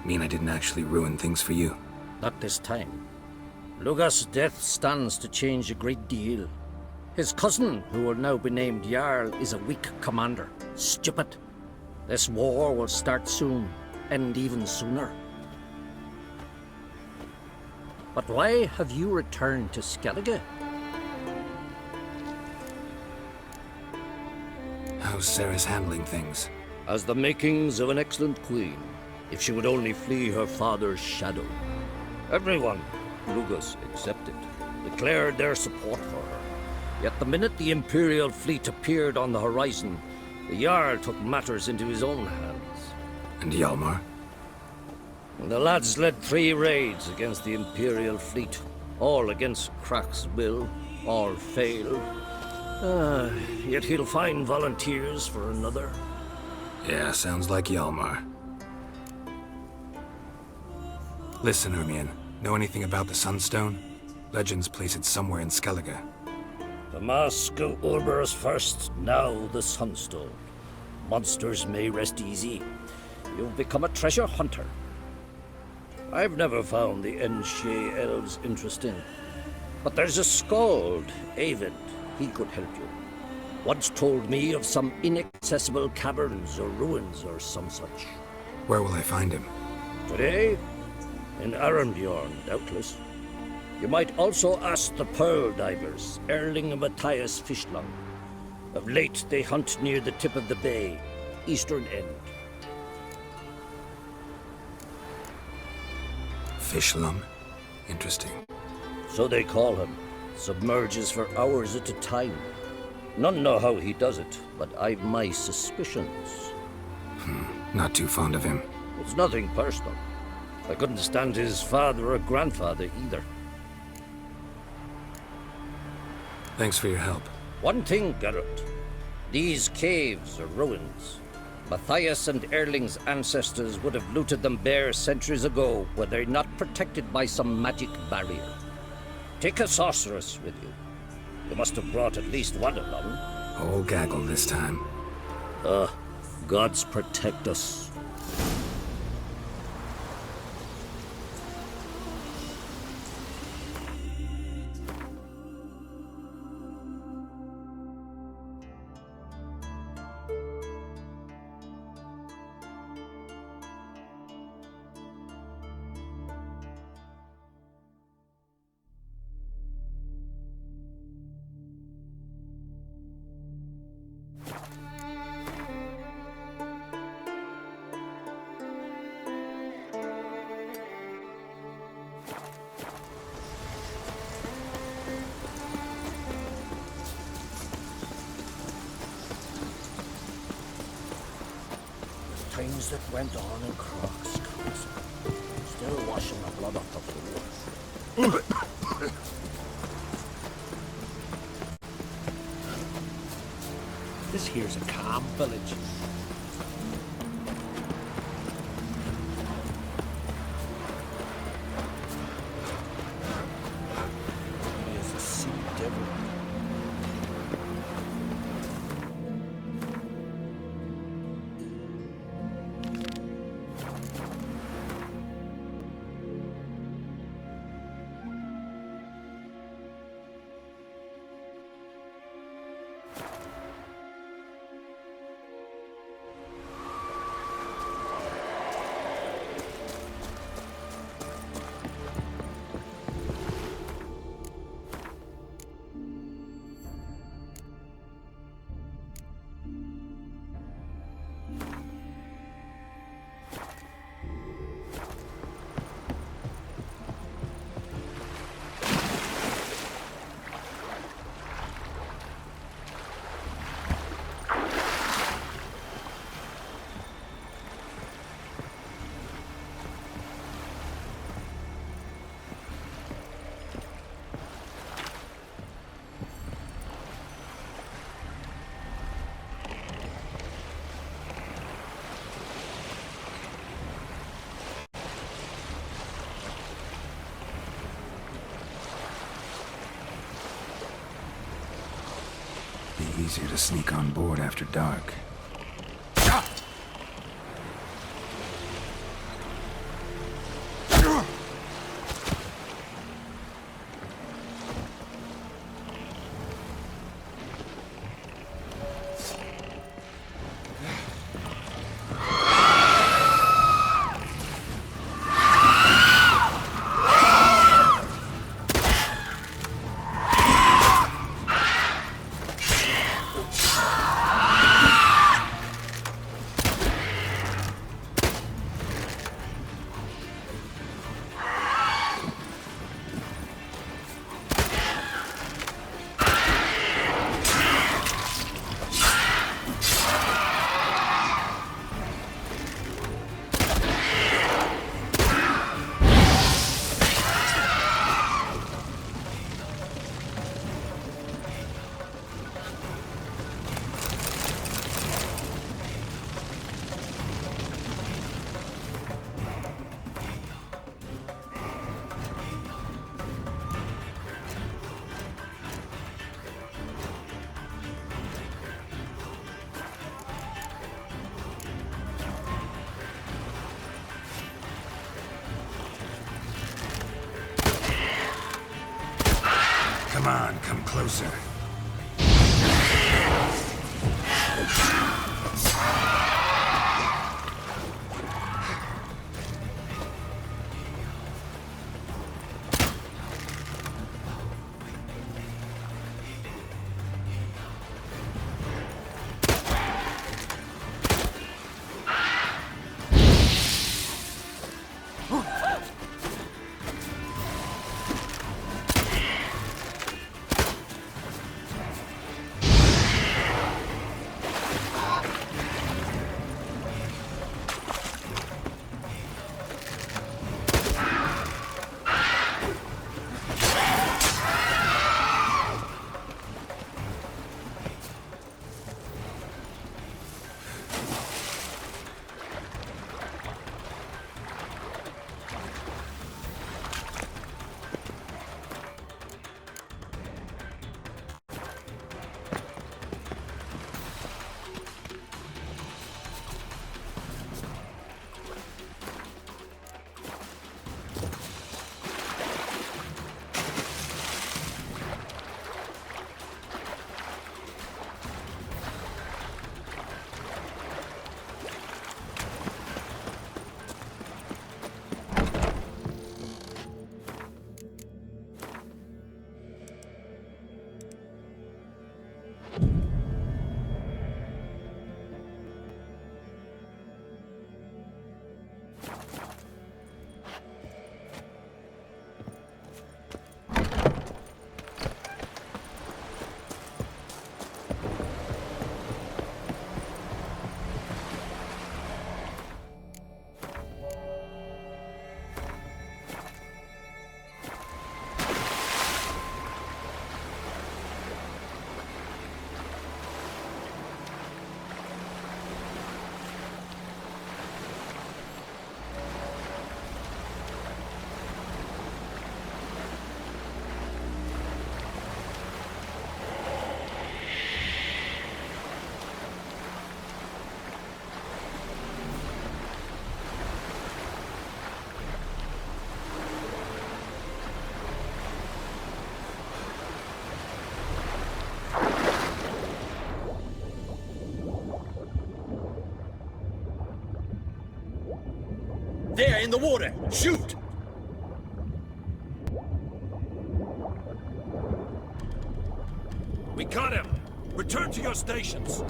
H: Mean I didn't actually ruin things for you?
C: Not this time. Lugos' death stands to change a great deal. His cousin, who will now be named Jarl, is a weak commander. Stupid. This war will start soon. End even sooner. But why have you returned to Skellige?
H: How's Sarah's handling things?
C: As the makings of an excellent queen, if she would only flee her father's shadow. Everyone, Lugos excepted, declared their support for her. Yet the minute the Imperial fleet appeared on the horizon, the Jarl took matters into his own hands.
H: And Hjalmar?
C: The lads led 3 raids against the Imperial fleet, all against Crach's will, all failed. Yet he'll find volunteers for another.
H: Yeah, sounds like Hjalmar. Listen, Ermion, know anything about the Sunstone? Legends place it somewhere in Skellige.
C: The mask of Urber's first, now the Sunstone. Monsters may rest easy. You've become a treasure hunter. I've never found the Enshe elves interesting. But there's a skald, Avid. He could help you. Once told me of some inaccessible caverns or ruins or some such.
H: Where will I find him?
C: Today? In Arenbjorn, doubtless. You might also ask the Pearl Divers, Erling and Matthias Fishlung. Of late, they hunt near the tip of the bay, eastern end.
H: Fishlung? Interesting.
C: So they call him. Submerges for hours at a time. None know how he does it, but I've my suspicions.
H: Not too fond of him.
C: It's nothing personal. I couldn't stand his father or grandfather either.
H: Thanks for your help.
C: One thing, Geralt. These caves are ruins. Matthias and Erling's ancestors would have looted them bare centuries ago were they not protected by some magic barrier. Take a sorceress with you. You must have brought at least one along.
H: Whole gaggle this time.
C: Gods protect us. times that went on in Croc's Castle. Still washing the blood off the floor.
N: This here's a calm village. He is a sea devil.
H: Be easier to sneak on board after dark. Come on, come closer.
C: There, in the water! Shoot!
P: We got him! Return to your stations!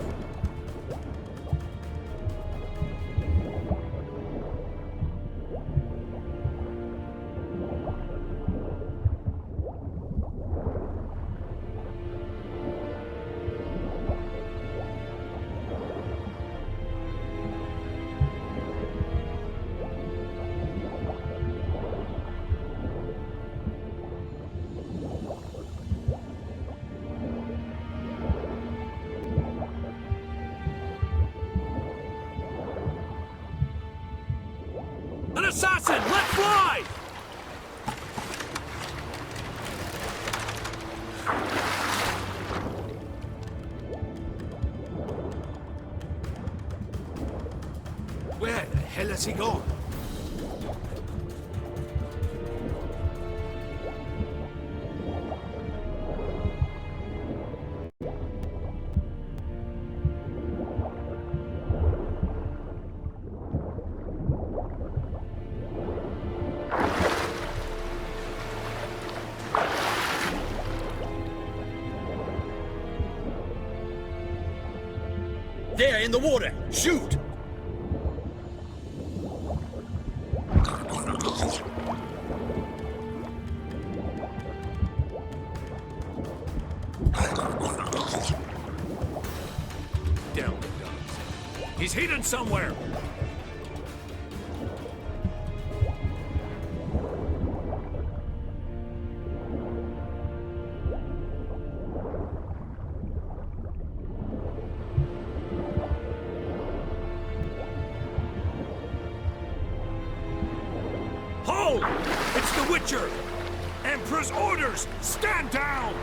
P: An assassin! Let fly! Where the hell has he gone?
C: There, in the water! Shoot!
P: Down the guns. He's hidden somewhere! Hold! It's the Witcher! Emperor's orders! Stand down!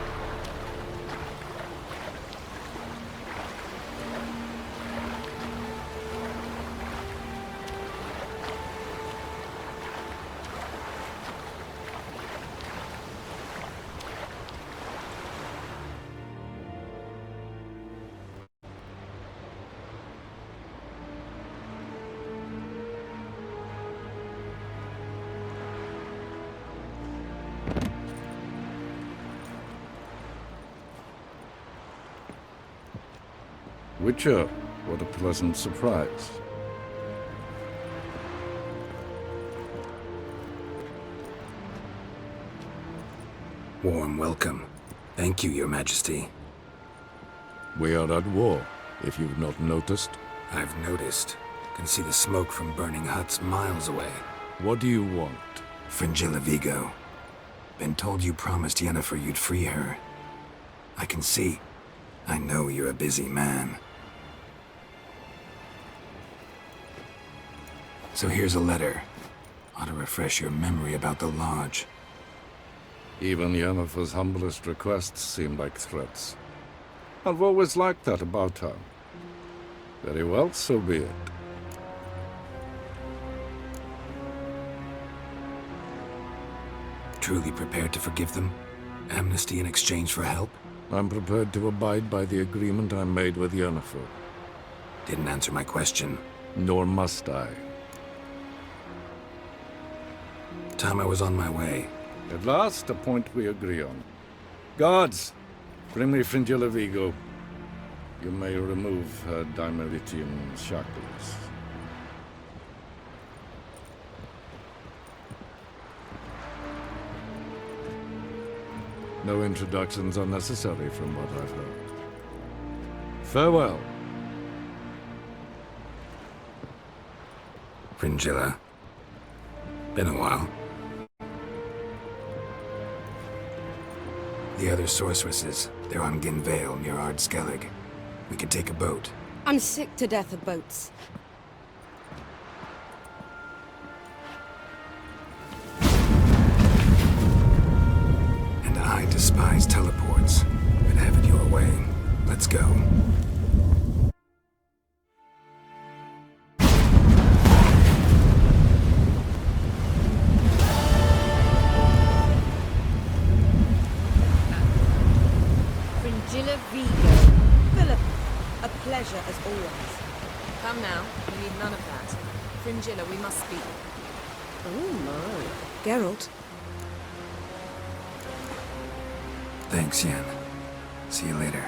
Q: Witcher, what a pleasant surprise.
H: Warm welcome. Thank you, Your Majesty.
Q: We are at war, if you've not noticed.
H: I've noticed. Can see the smoke from burning huts miles away.
Q: What do you want?
H: Fringilla Vigo. Been told you promised Yennefer you'd free her. I can see. I know you're a busy man. So here's a letter. Ought to refresh your memory about the Lodge.
Q: Even Yennefer's humblest requests seem like threats. I've always liked that about her. Very well, so be it.
H: Truly prepared to forgive them? Amnesty in exchange for help?
Q: I'm prepared to abide by the agreement I made with Yennefer.
H: Didn't answer my question.
Q: Nor must I.
H: Time I was on my way.
Q: At last, a point we agree on. Guards, bring me Fringilla Vigo. You may remove her Dimeritian shackles. No introductions are necessary from what I've heard. Farewell.
H: Fringilla. Been a while. The other sorceresses, they're on Ginvale near Ard-Skellig. We could take a boat.
L: I'm sick to death of boats.
H: And I despise teleports, but have it your way. Let's go.
L: Fringilla Vigo. Philip, a pleasure as always.
I: Come now, we need none of that. Fringilla, we must speak.
K: Oh my. Geralt.
H: Thanks, Yen. See you later.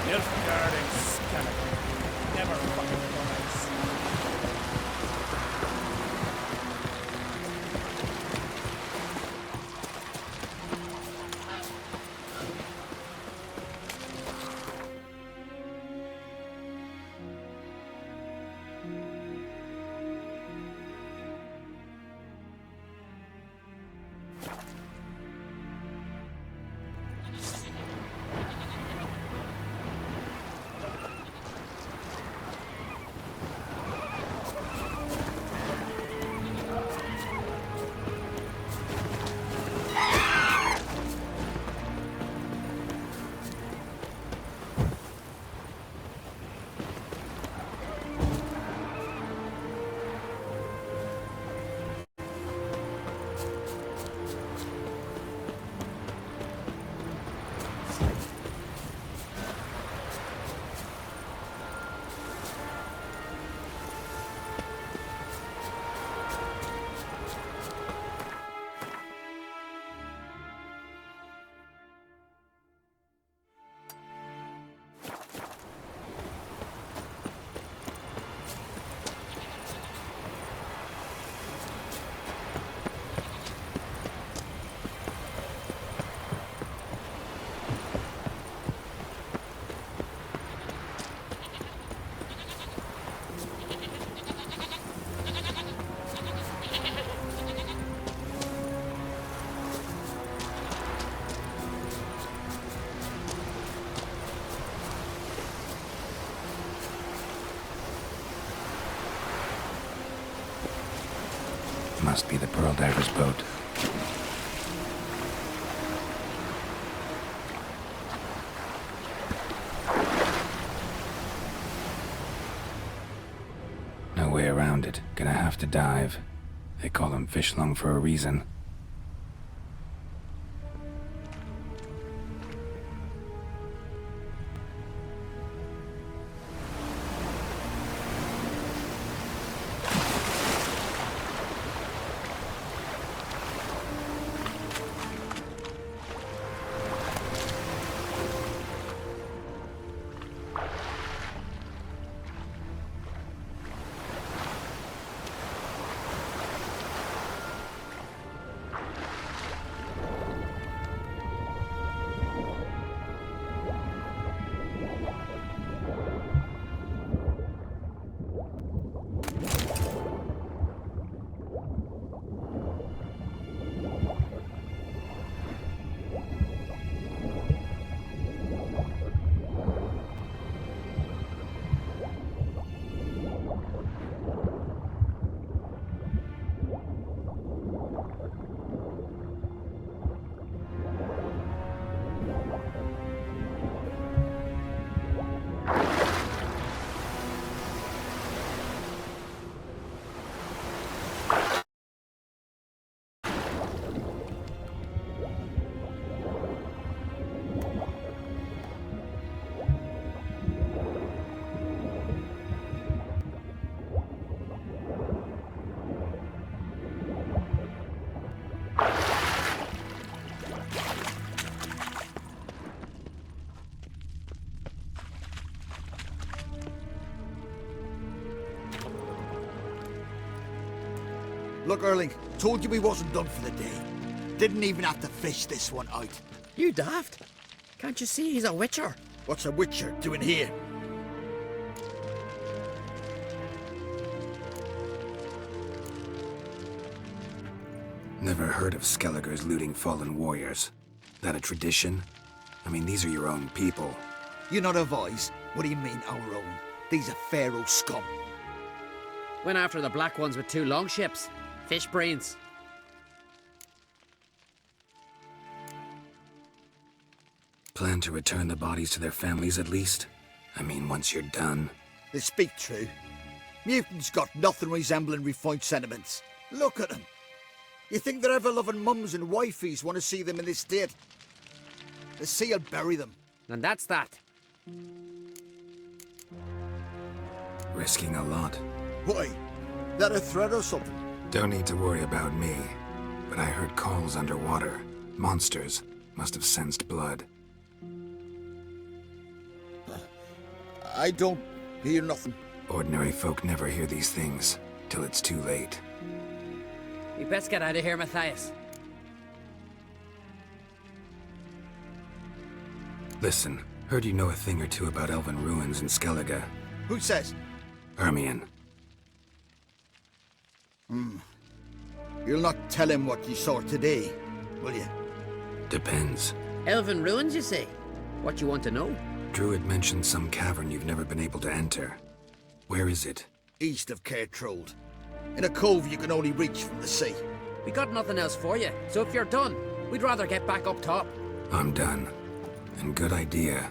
A: Nilfgaarding skeleton. Never fucking lies.
H: Must be the Pearl Diver's boat. No way around it. Gonna have to dive. They call him Fish Lung for a reason.
R: Look, Erling, told you we wasn't done for the day. Didn't even have to fish this one out.
S: You daft? Can't you see he's a witcher?
R: What's a witcher doing here?
H: Never heard of Skelligers looting fallen warriors. That a tradition? I mean, these are your own people.
R: You not advise? What do you mean, our own? These are Pharaoh scum.
S: Went after the black ones with 2 longships. Fish brains.
H: Plan to return the bodies to their families at least? I mean, once you're done.
R: They speak true. Mutants got nothing resembling refined sentiments. Look at them. You think their ever-loving mums and wifeys want to see them in this state? The sea will bury them.
S: And that's that.
H: Risking a lot.
R: Why? That a threat or something?
H: Don't need to worry about me. But I heard calls underwater. Monsters must have sensed blood.
R: I don't hear nothing.
H: Ordinary folk never hear these things till it's too late.
S: We best get out of here, Matthias.
H: Listen, heard you know a thing or two about elven ruins in Skellige.
R: Who says?
H: Hermione.
R: You'll not tell him what you saw today, will you?
H: Depends.
S: Elven ruins, you say? What you want to know?
H: Druid mentioned some cavern you've never been able to enter. Where is it?
R: East of Cairtrold. In a cove you can only reach from the sea.
S: We got nothing else for you, so if you're done, we'd rather get back up top.
H: I'm done. And good idea.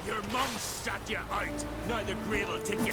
P: Your mum sat you out. Now the grave will take you.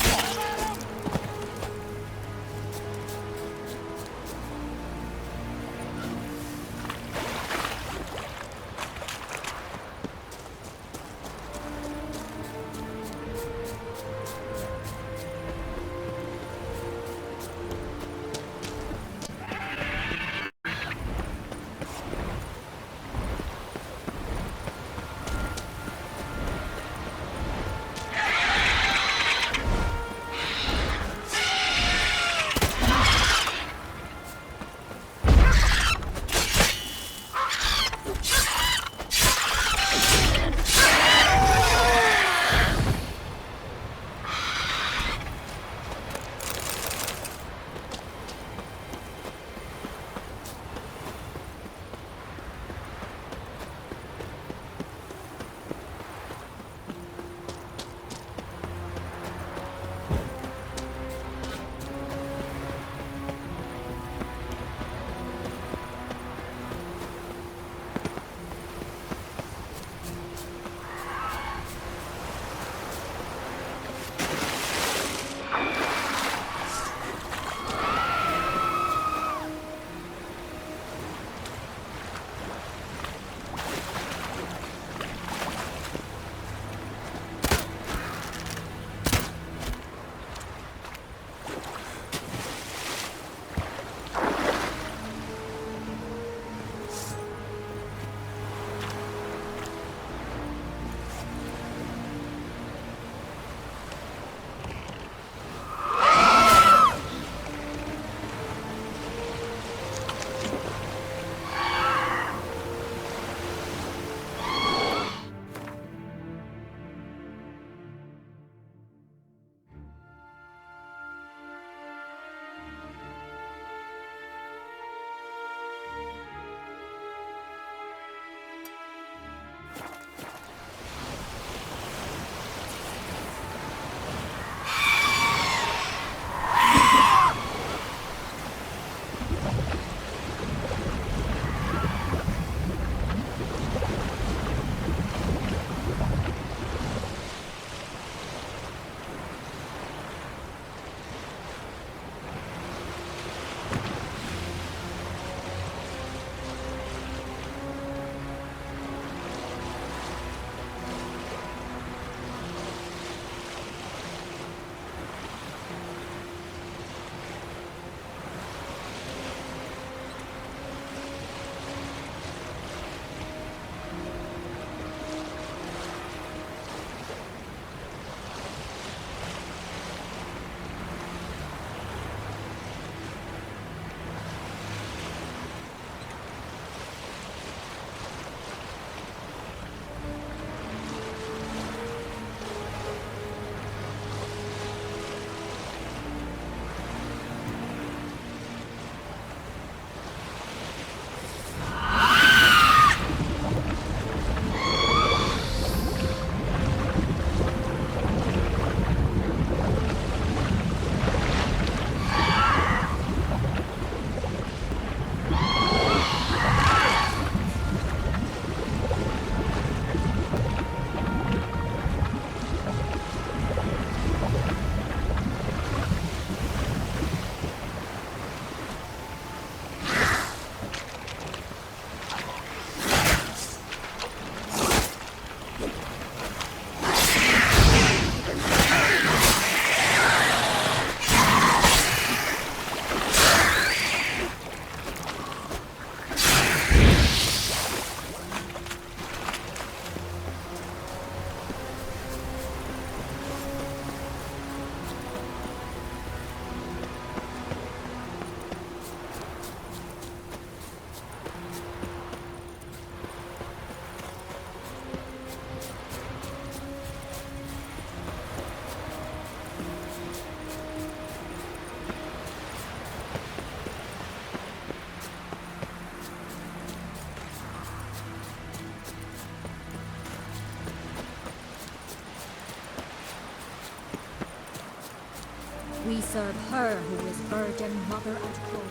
L: We serve her who is virgin mother at home.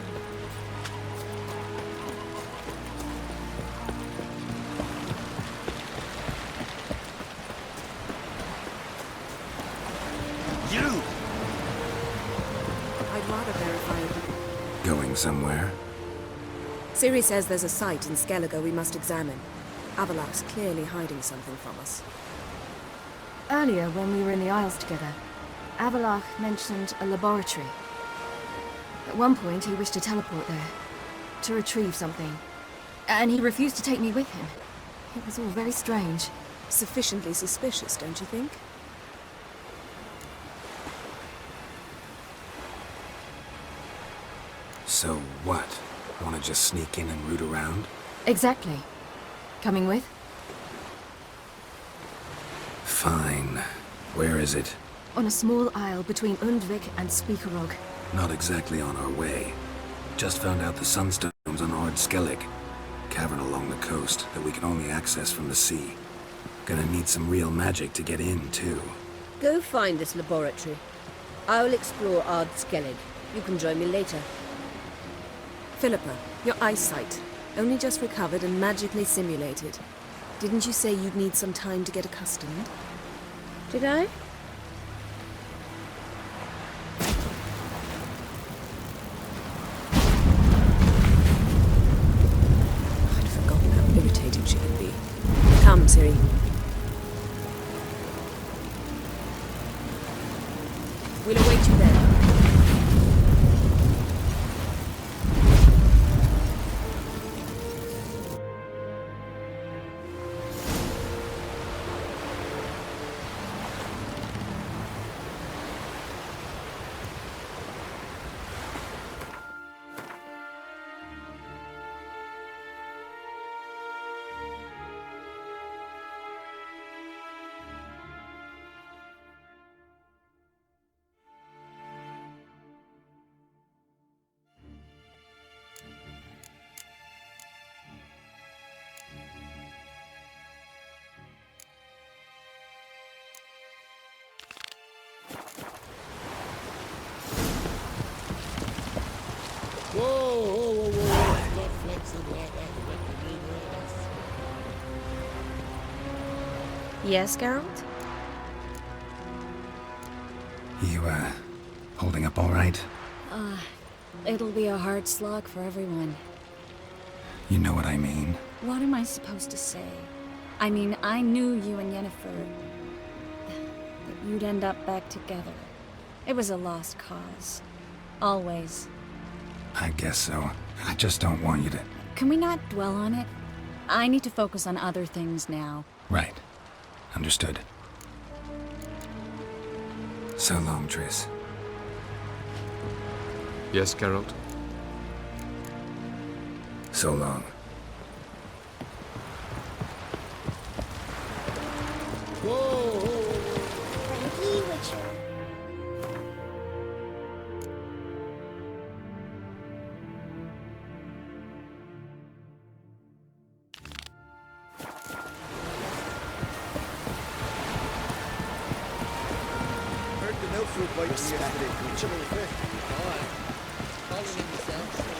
N: You!
K: I'd rather verify it.
H: Going somewhere?
K: Ciri says there's a site in Skellige we must examine. Avalak's clearly hiding something from us.
I: Earlier, when we were in the Isles together, Avalak mentioned a laboratory. At one point, he wished to teleport there, to retrieve something. And he refused to take me with him. It was all very strange.
K: Sufficiently suspicious, don't you think?
H: So what? Want to just sneak in and root around?
I: Exactly. Coming with?
H: Fine. Where is it?
I: On a small isle between Undvik and Spikerog.
H: Not exactly on our way. Just found out the sunstones on Ord Skellig. Cavern along the coast that we can only access from the sea. Gonna need some real magic to get in, too.
M: Go find this laboratory. I'll explore Ard Skellig. You can join me later.
K: Philippa, your eyesight. Only just recovered and magically simulated. Didn't you say you'd need some time to get accustomed?
M: Did I?
K: I'd forgotten how irritating she can be. Come, Ciri. We'll await you there.
A: Whoa, not flexing like that.
F: Yes, Geralt?
H: You, holding up all right?
F: It'll be a hard slog for everyone.
H: You know what I mean.
F: What am I supposed to say? I mean, I knew you and Yennefer... that you'd end up back together. It was a lost cause. Always.
H: I guess so. I just don't want you to...
F: Can we not dwell on it? I need to focus on other things now.
H: Right. Understood. So long, Triss.
G: Yes, Geralt?
H: So long.
O: Frankie, Witcher.
A: Heard the milk fruit biting yesterday. Creature of the fish. Calling in yourself.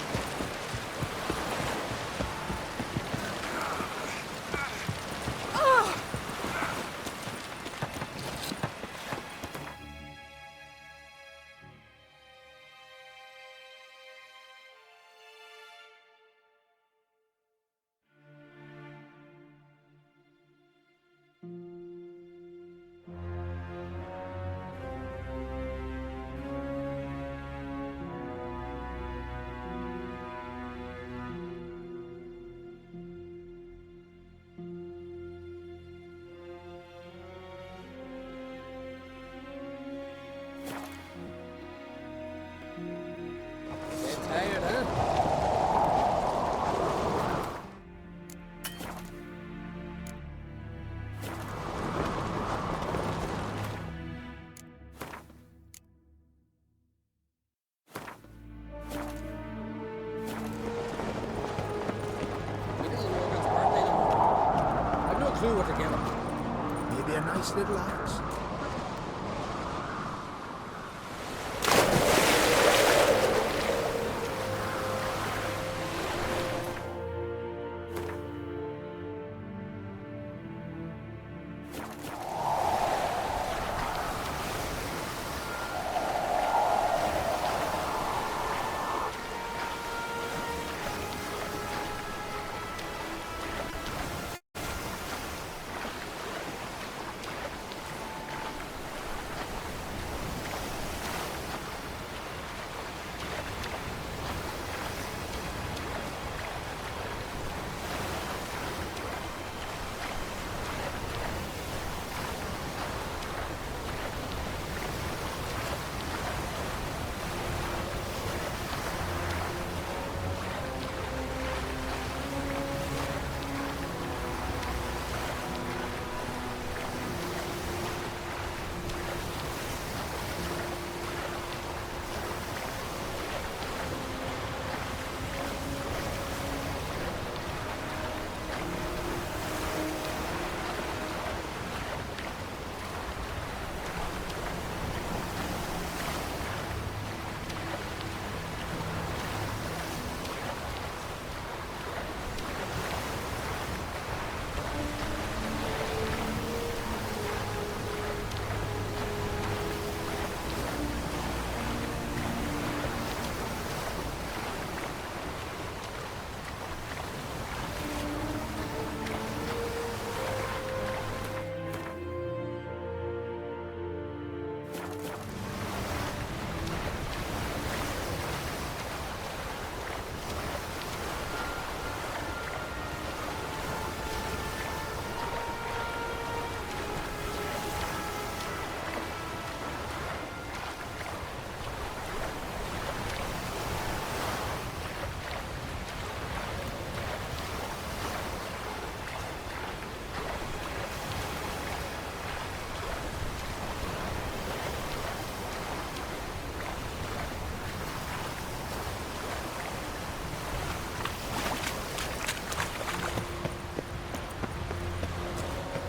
A: Tired, huh? I've no clue what to get him.
R: Maybe a nice little axe.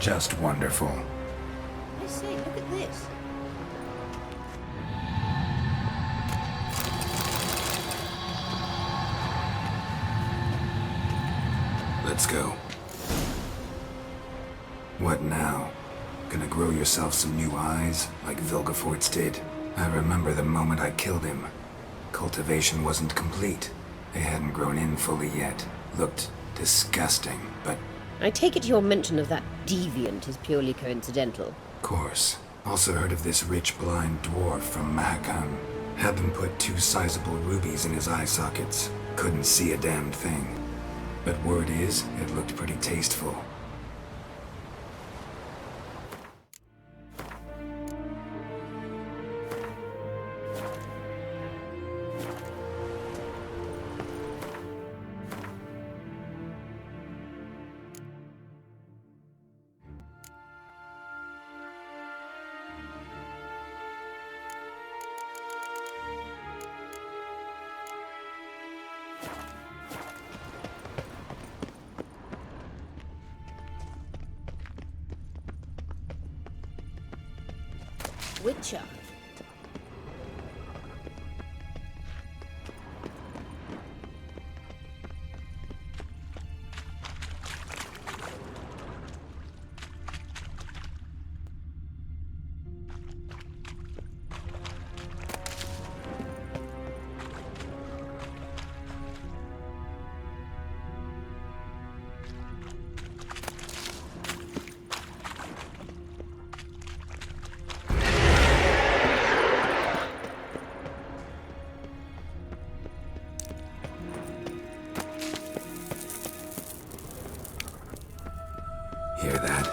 H: Just wonderful.
M: I say, look at this.
H: Let's go. What now? Gonna grow yourself some new eyes, like Vilgefortz did? I remember the moment I killed him. Cultivation wasn't complete. They hadn't grown in fully yet. Looked disgusting, but...
M: I take it your mention of that deviant is purely coincidental.
H: Of course. Also heard of this rich blind dwarf from Mahakam. Had them put 2 sizable rubies in his eye sockets. Couldn't see a damn thing. But word is, it looked pretty tasteful.
M: Witcher.
H: Hear that?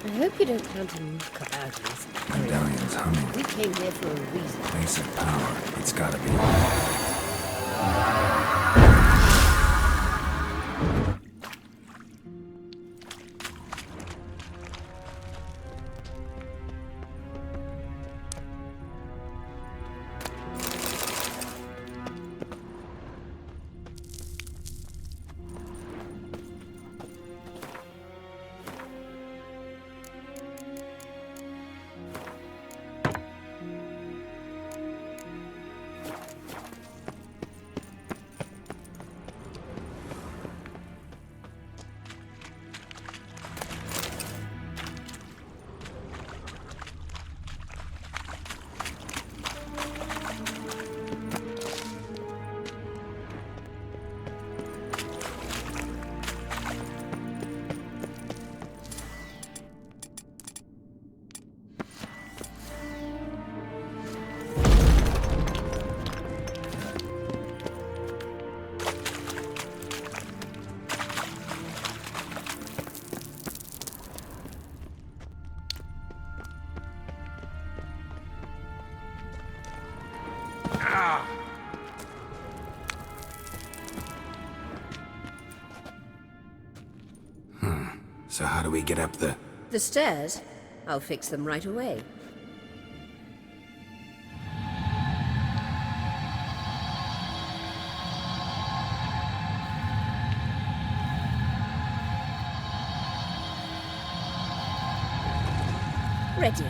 M: I hope you don't plan to muck about in this area.
H: Medallion's humming.
M: We came here for a reason.
H: Basic power. It's gotta be. So how do we get up the...
M: The stairs? I'll fix them right away. Ready.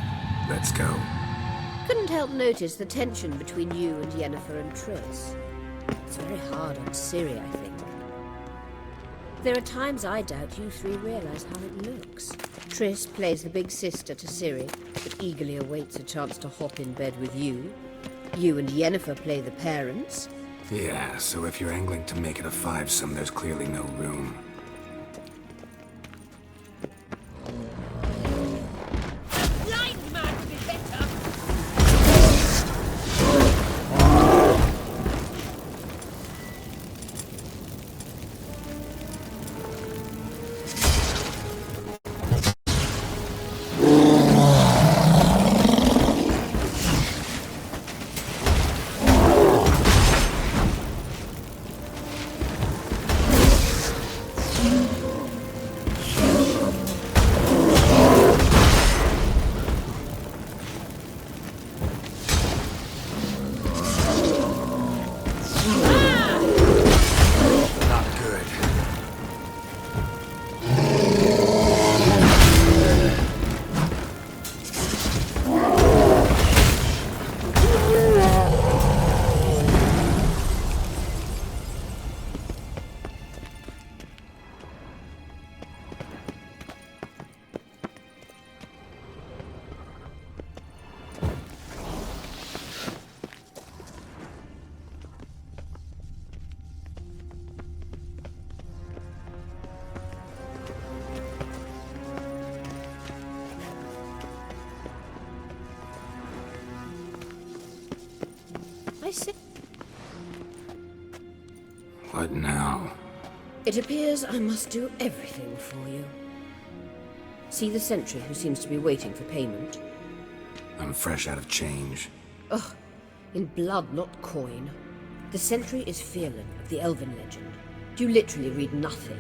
H: Let's go.
M: Couldn't help notice the tension between you and Yennefer and Triss. It's very hard on Ciri, I think. There are times I doubt you three realize how it looks. Triss plays the big sister to Ciri, but eagerly awaits a chance to hop in bed with you. You and Yennefer play the parents.
H: Yeah, so if you're angling to make it a five-some, there's clearly no room.
M: Blind man would be better! I see.
H: What now?
M: It appears I must do everything for you. See the sentry who seems to be waiting for payment?
H: I'm fresh out of change.
M: Ugh, in blood, not coin. The sentry is Fearlan of the Elven legend. You literally read nothing.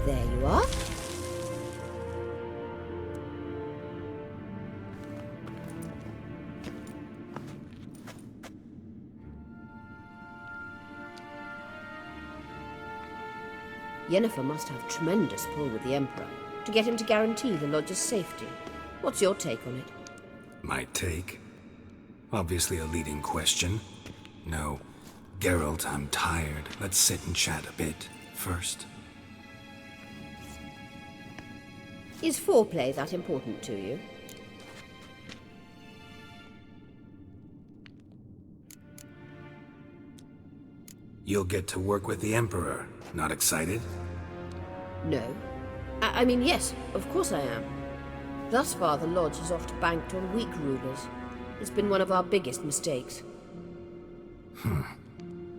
M: There you are. Yennefer must have tremendous pull with the Emperor to get him to guarantee the Lodge's safety. What's your take on it?
H: My take? Obviously a leading question. No. Geralt, I'm tired. Let's sit and chat a bit first.
M: Is foreplay that important to you?
H: You'll get to work with the Emperor. Not excited?
M: No. I mean, yes, of course I am. Thus far, the Lodge has oft banked on weak rulers. It's been one of our biggest mistakes.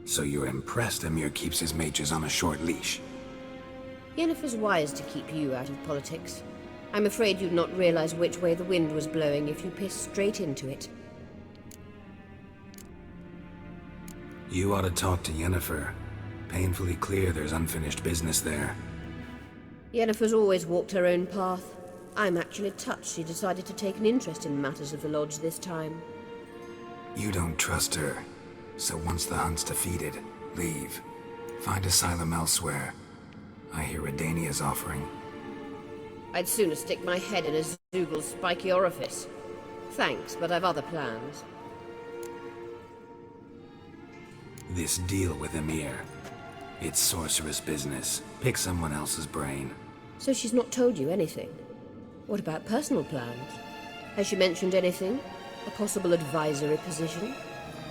H: So you're impressed Emir keeps his mages on a short leash?
M: Yennefer's wise to keep you out of politics. I'm afraid you'd not realize which way the wind was blowing if you pissed straight into it.
H: You ought to talk to Yennefer. Painfully clear there's unfinished business there.
M: Yennefer's always walked her own path. I'm actually touched she decided to take an interest in matters of the Lodge this time.
H: You don't trust her. So once the hunt's defeated, leave. Find asylum elsewhere. I hear Redania's offering.
M: I'd sooner stick my head in a Zoogel's spiky orifice. Thanks, but I've other plans.
H: This deal with Emir. It's sorceress business. Pick someone else's brain.
M: So she's not told you anything? What about personal plans? Has she mentioned anything? A possible advisory position?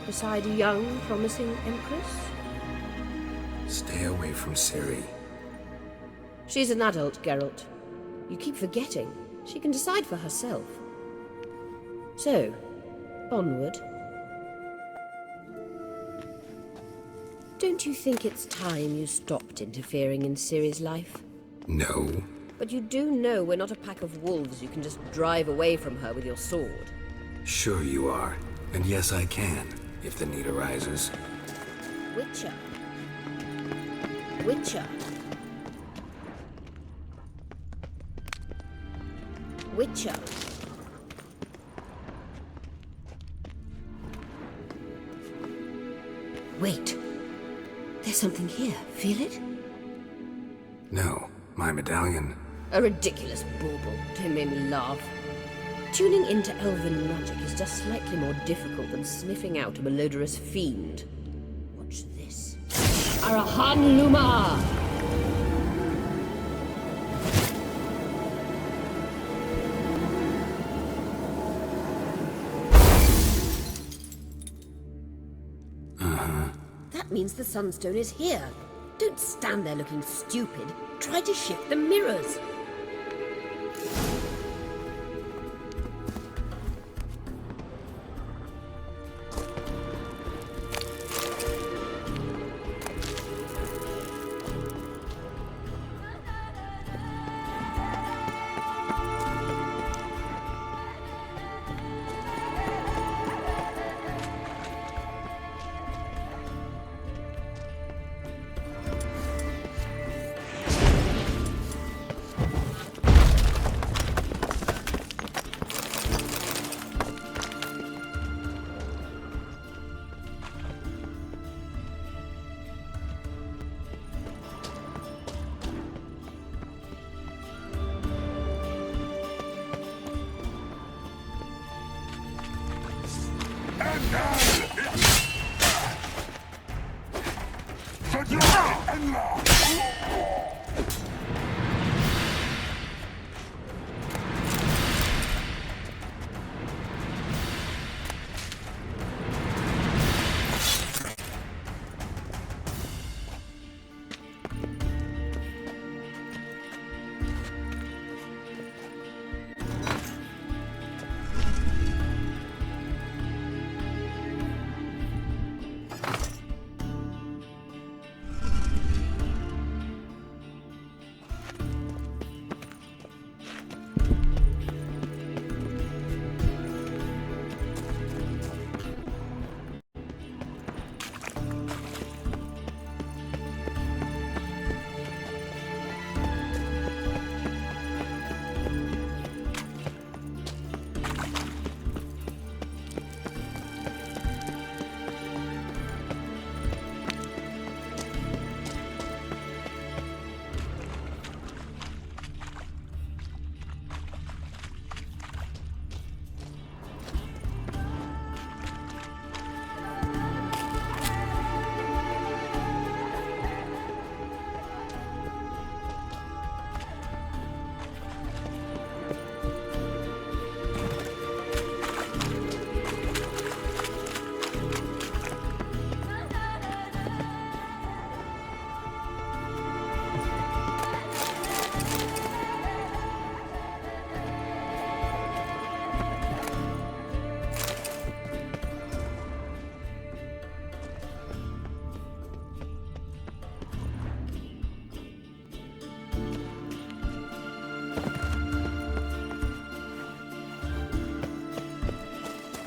M: Beside a young, promising Empress?
H: Stay away from Ciri.
M: She's an adult, Geralt. You keep forgetting. She can decide for herself. So, onward. Don't you think it's time you stopped interfering in Ciri's life?
H: No.
M: But you do know we're not a pack of wolves you can just drive away from her with your sword.
H: Sure you are. And yes, I can, if the need arises.
M: Witcher. Witcher. Witcher. Wait. There's something here. Feel it?
H: No, my medallion.
M: A ridiculous bauble. Don't make me laugh. Tuning into elven magic is just slightly more difficult than sniffing out a malodorous fiend. Watch this. Arahan Luma! That means the Sunstone is here. Don't stand there looking stupid. Try to shift the mirrors.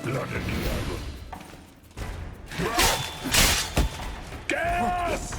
J: Bloody diablo. Gas!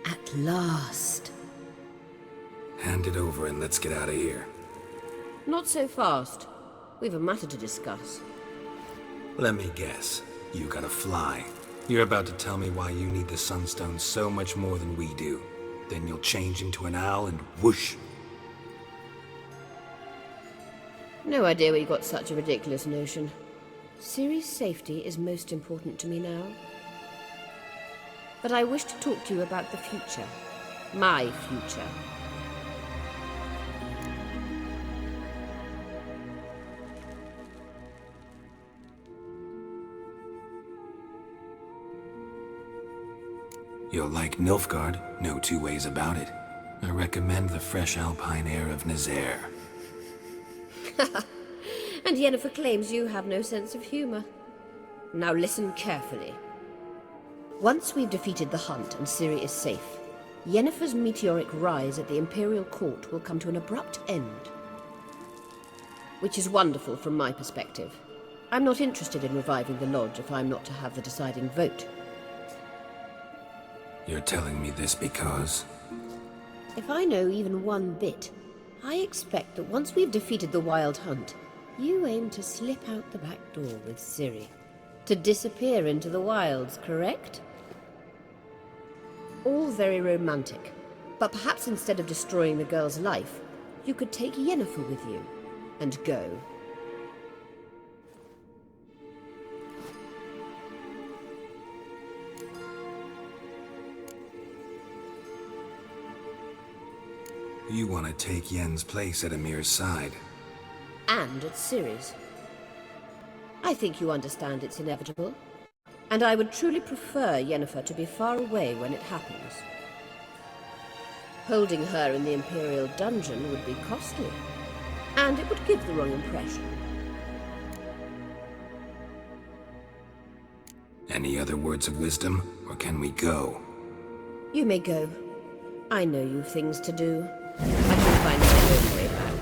M: At last.
H: Hand it over and let's get out of here.
M: Not so fast. We've a matter to discuss.
H: Let me guess. You gotta fly. You're about to tell me why you need the Sunstone so much more than we do. Then you'll change into an owl and whoosh.
M: No idea where you got such a ridiculous notion. Ciri's safety is most important to me now. But I wish to talk to you about the future. My future.
H: You'll like Nilfgaard, no two ways about it. I recommend the fresh alpine air of Nazaire.
M: And Yennefer claims you have no sense of humor. Now listen carefully. Once we've defeated the Hunt and Ciri is safe, Yennefer's meteoric rise at the Imperial Court will come to an abrupt end. Which is wonderful from my perspective. I'm not interested in reviving the Lodge if I'm not to have the deciding vote.
H: You're telling me this because...
M: If I know even one bit, I expect that once we've defeated the Wild Hunt, you aim to slip out the back door with Ciri. To disappear into the wilds, correct? All very romantic. But perhaps instead of destroying the girl's life, you could take Yennefer with you and go.
H: You want to take Yen's place at Emir's side.
M: And at Ciri's. I think you understand it's inevitable. And I would truly prefer Yennefer to be far away when it happens. Holding her in the Imperial dungeon would be costly. And it would give the wrong impression.
H: Any other words of wisdom, or can we go?
M: You may go. I know you've things to do. I can find my own way back.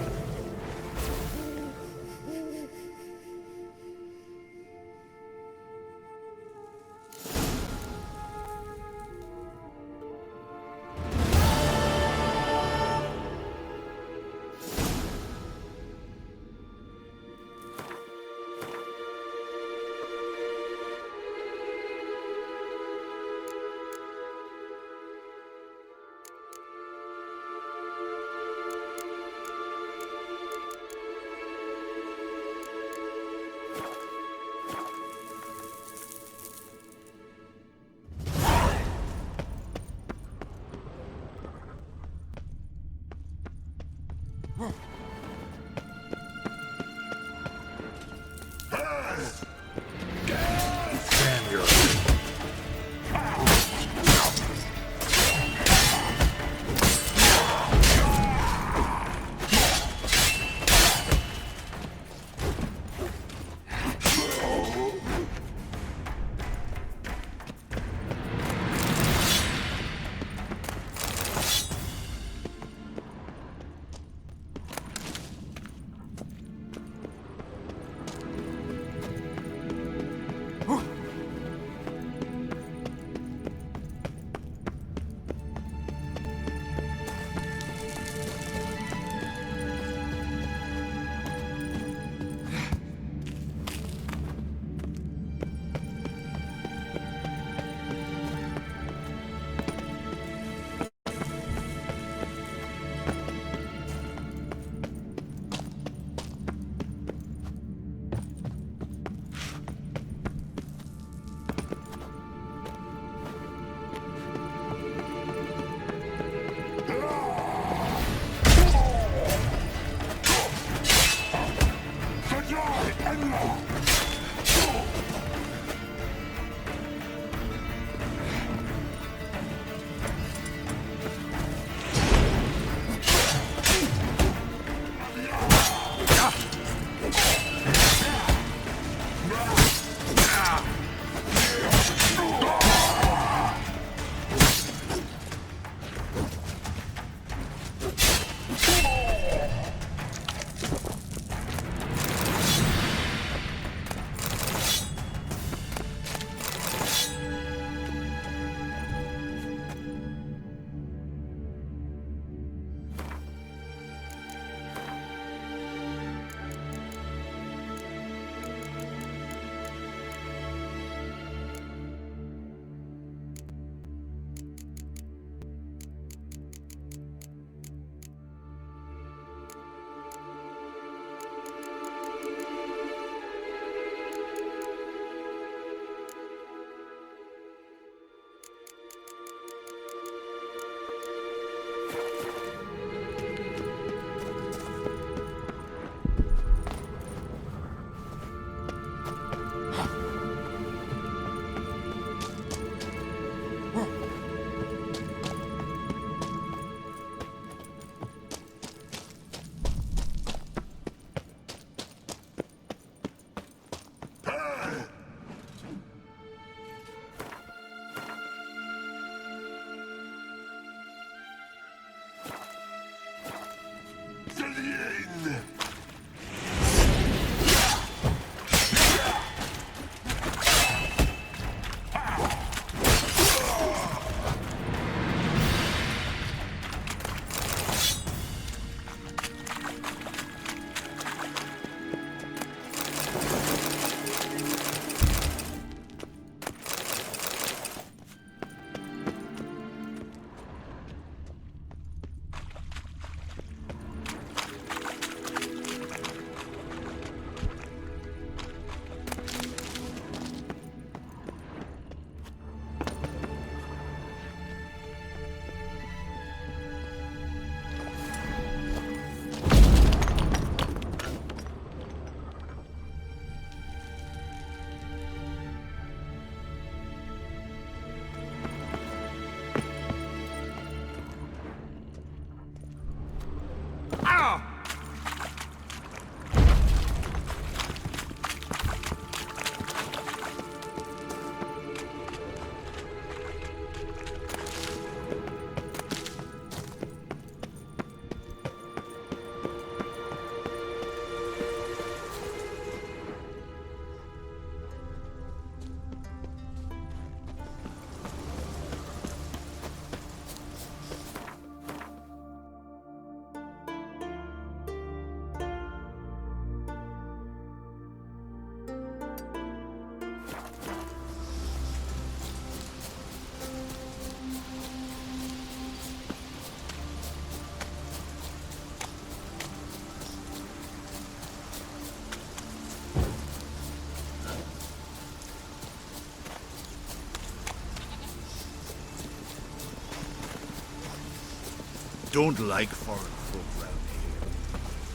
T: Don't like foreign folk round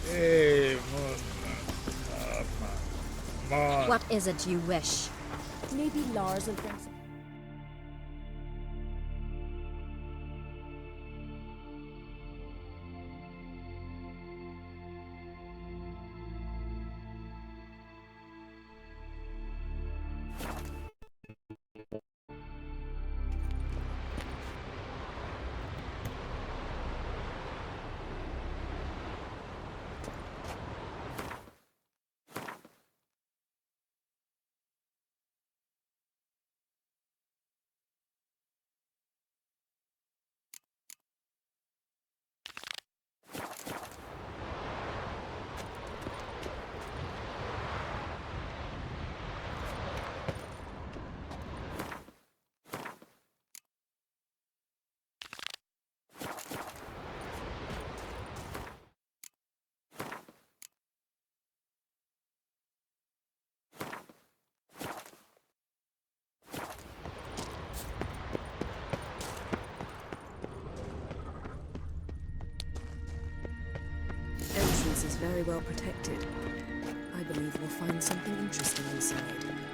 Q: Hey, man.
F: What is it you wish?
L: Maybe Lars will bring some.
K: Entrance is very well protected. I believe we'll find something interesting inside.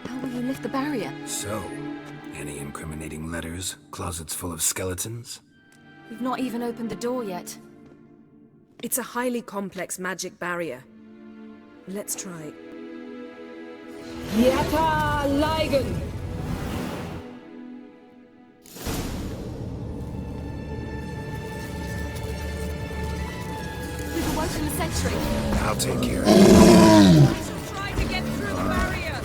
I: How will you lift the barrier?
H: So, any incriminating letters? Closets full of skeletons?
I: We've not even opened the door yet.
K: It's a highly complex magic barrier. Let's try.
U: Yata Ligen!
I: We've awoken the sentry.
H: I'll take care of it.
U: Try to get through the barrier!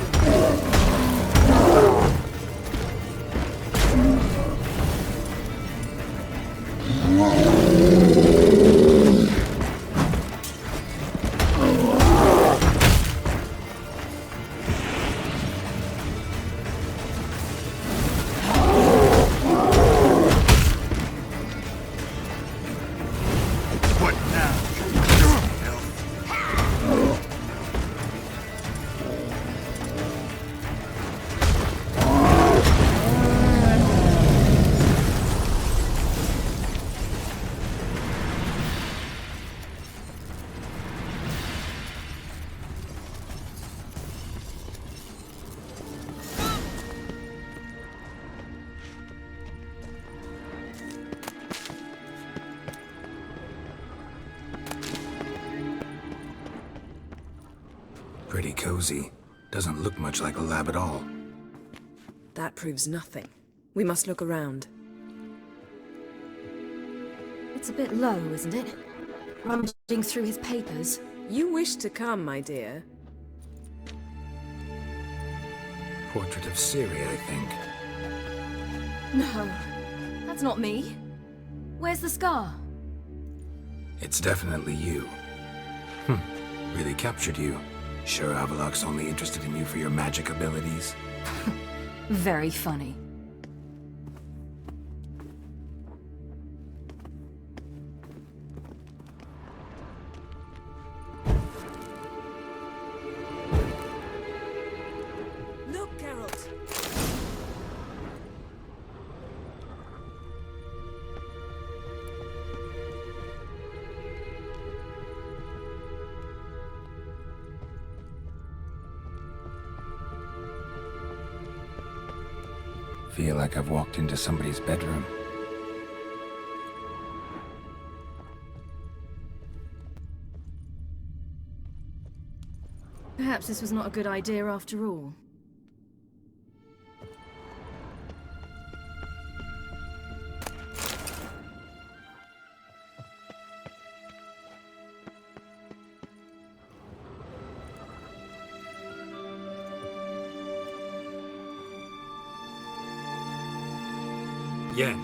H: Pretty cozy. Doesn't look much like a lab at all.
K: That proves nothing. We must look around.
I: It's a bit low, isn't it? Rummaging through his papers.
K: You wish to come, my dear.
H: Portrait of Ciri, I think.
I: No, that's not me. Where's the scar?
H: It's definitely you. Really captured you. Sure Avalok's only interested in you for your magic abilities?
I: Very funny.
K: Look, Geralt!
H: Feel like I've walked into somebody's bedroom.
I: Perhaps this was not a good idea after all.
P: Yen.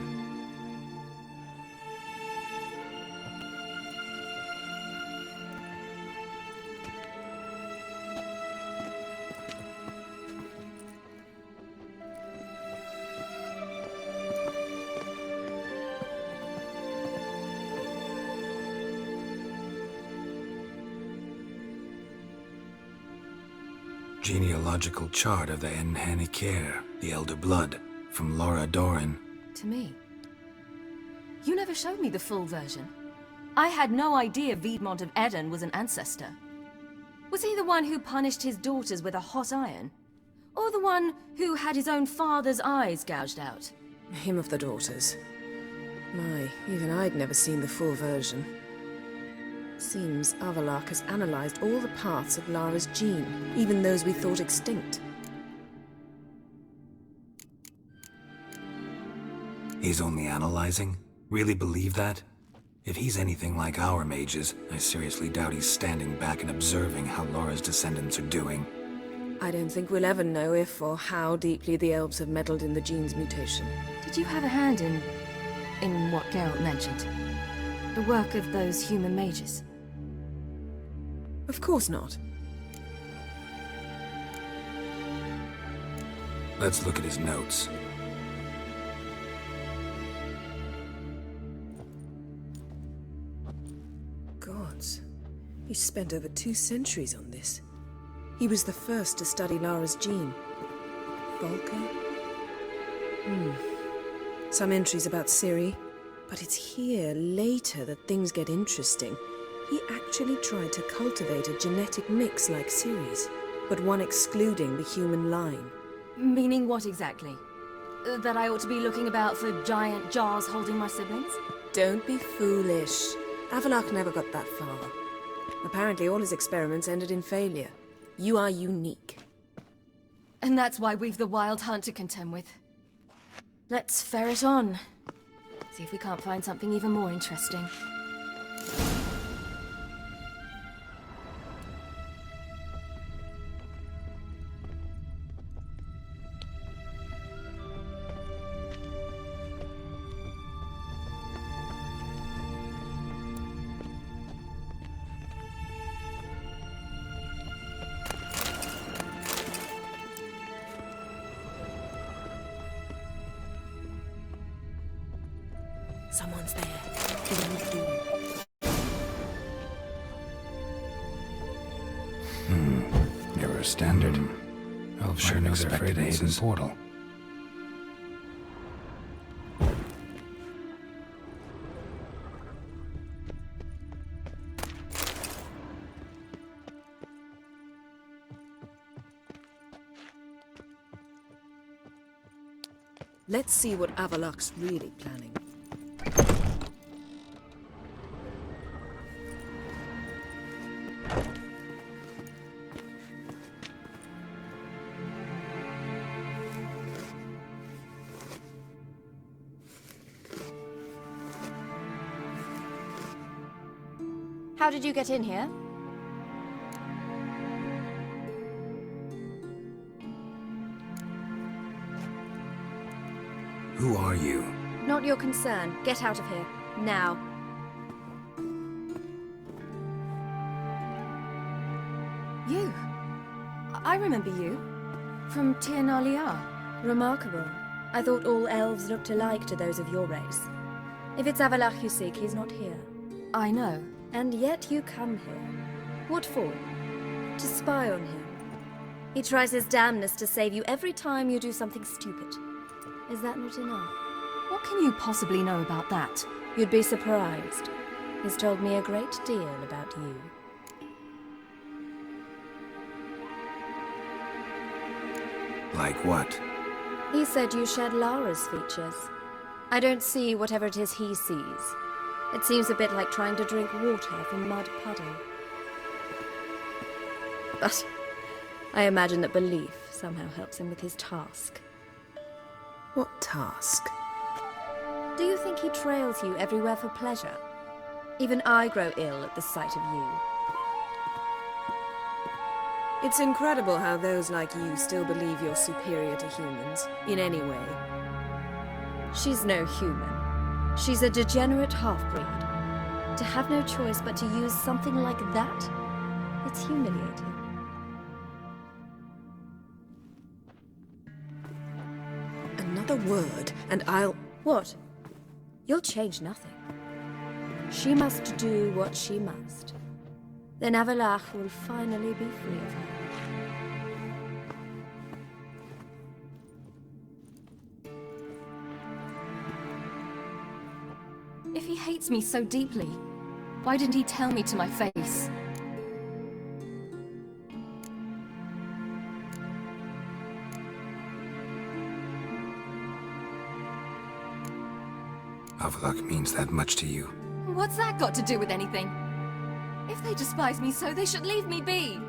H: Genealogical chart of the Enhanikir, the Elder Blood, from Laura Doran.
I: To me. You never showed me the full version. I had no idea Viedmont of Eden was an ancestor. Was he the one who punished his daughters with a hot iron? Or the one who had his own father's eyes gouged out?
K: Him of the daughters. My, even I'd never seen the full version. Seems Avalok has analyzed all the parts of Lara's gene, even those we thought extinct.
H: He's only analyzing? Really believe that? If he's anything like our mages, I seriously doubt he's standing back and observing how Laura's descendants are doing.
K: I don't think we'll ever know if or how deeply the elves have meddled in the gene's mutation.
I: Did you have a hand in what Geralt mentioned? The work of those human mages?
K: Of course not.
H: Let's look at his notes.
K: Gods. He spent over 2 centuries on this. He was the first to study Lara's gene. Volker? Some entries about Ciri, but it's here, later, that things get interesting. He actually tried to cultivate a genetic mix like Ceres, but one excluding the human line.
I: Meaning what exactly? That I ought to be looking about for giant jars holding my siblings?
K: Don't be foolish. Avalok never got that far. Apparently all his experiments ended in failure. You are unique.
I: And that's why we've the Wild Hunt to contend with. Let's ferret on. See if we can't find something even more interesting.
K: Someone's there. Give me food.
H: Mirror standard. I'll sure know they're afraid of hidden portal.
K: Let's see what Avalok's really planning.
I: How did you get in here?
H: Who are you?
B: Not your concern. Get out of here. Now.
I: You? I remember you. From Tir Nalia.
B: Remarkable. I thought all elves looked alike to those of your race. If it's Avalach you seek, he's not here.
I: I know.
B: And yet you come here. What for? To spy on him. He tries his damnedest to save you every time you do something stupid. Is that not enough?
I: What can you possibly know about that?
B: You'd be surprised. He's told me a great deal about you.
H: Like what?
B: He said you shared Lara's features. I don't see whatever it is he sees. It seems a bit like trying to drink water from mud puddle. But I imagine that belief somehow helps him with his task.
K: What task?
B: Do you think he trails you everywhere for pleasure? Even I grow ill at the sight of you.
K: It's incredible how those like you still believe you're superior to humans, in any way.
B: She's no human. She's a degenerate half-breed. To have no choice but to use something like that, it's humiliating.
K: Another word, and I'll...
B: What? You'll change nothing. She must do what she must. Then Avalach will finally be free of her.
I: If he hates me so deeply, why didn't he tell me to my face?
H: Avalok means that much to you.
I: What's that got to do with anything? If they despise me so, they should leave me be.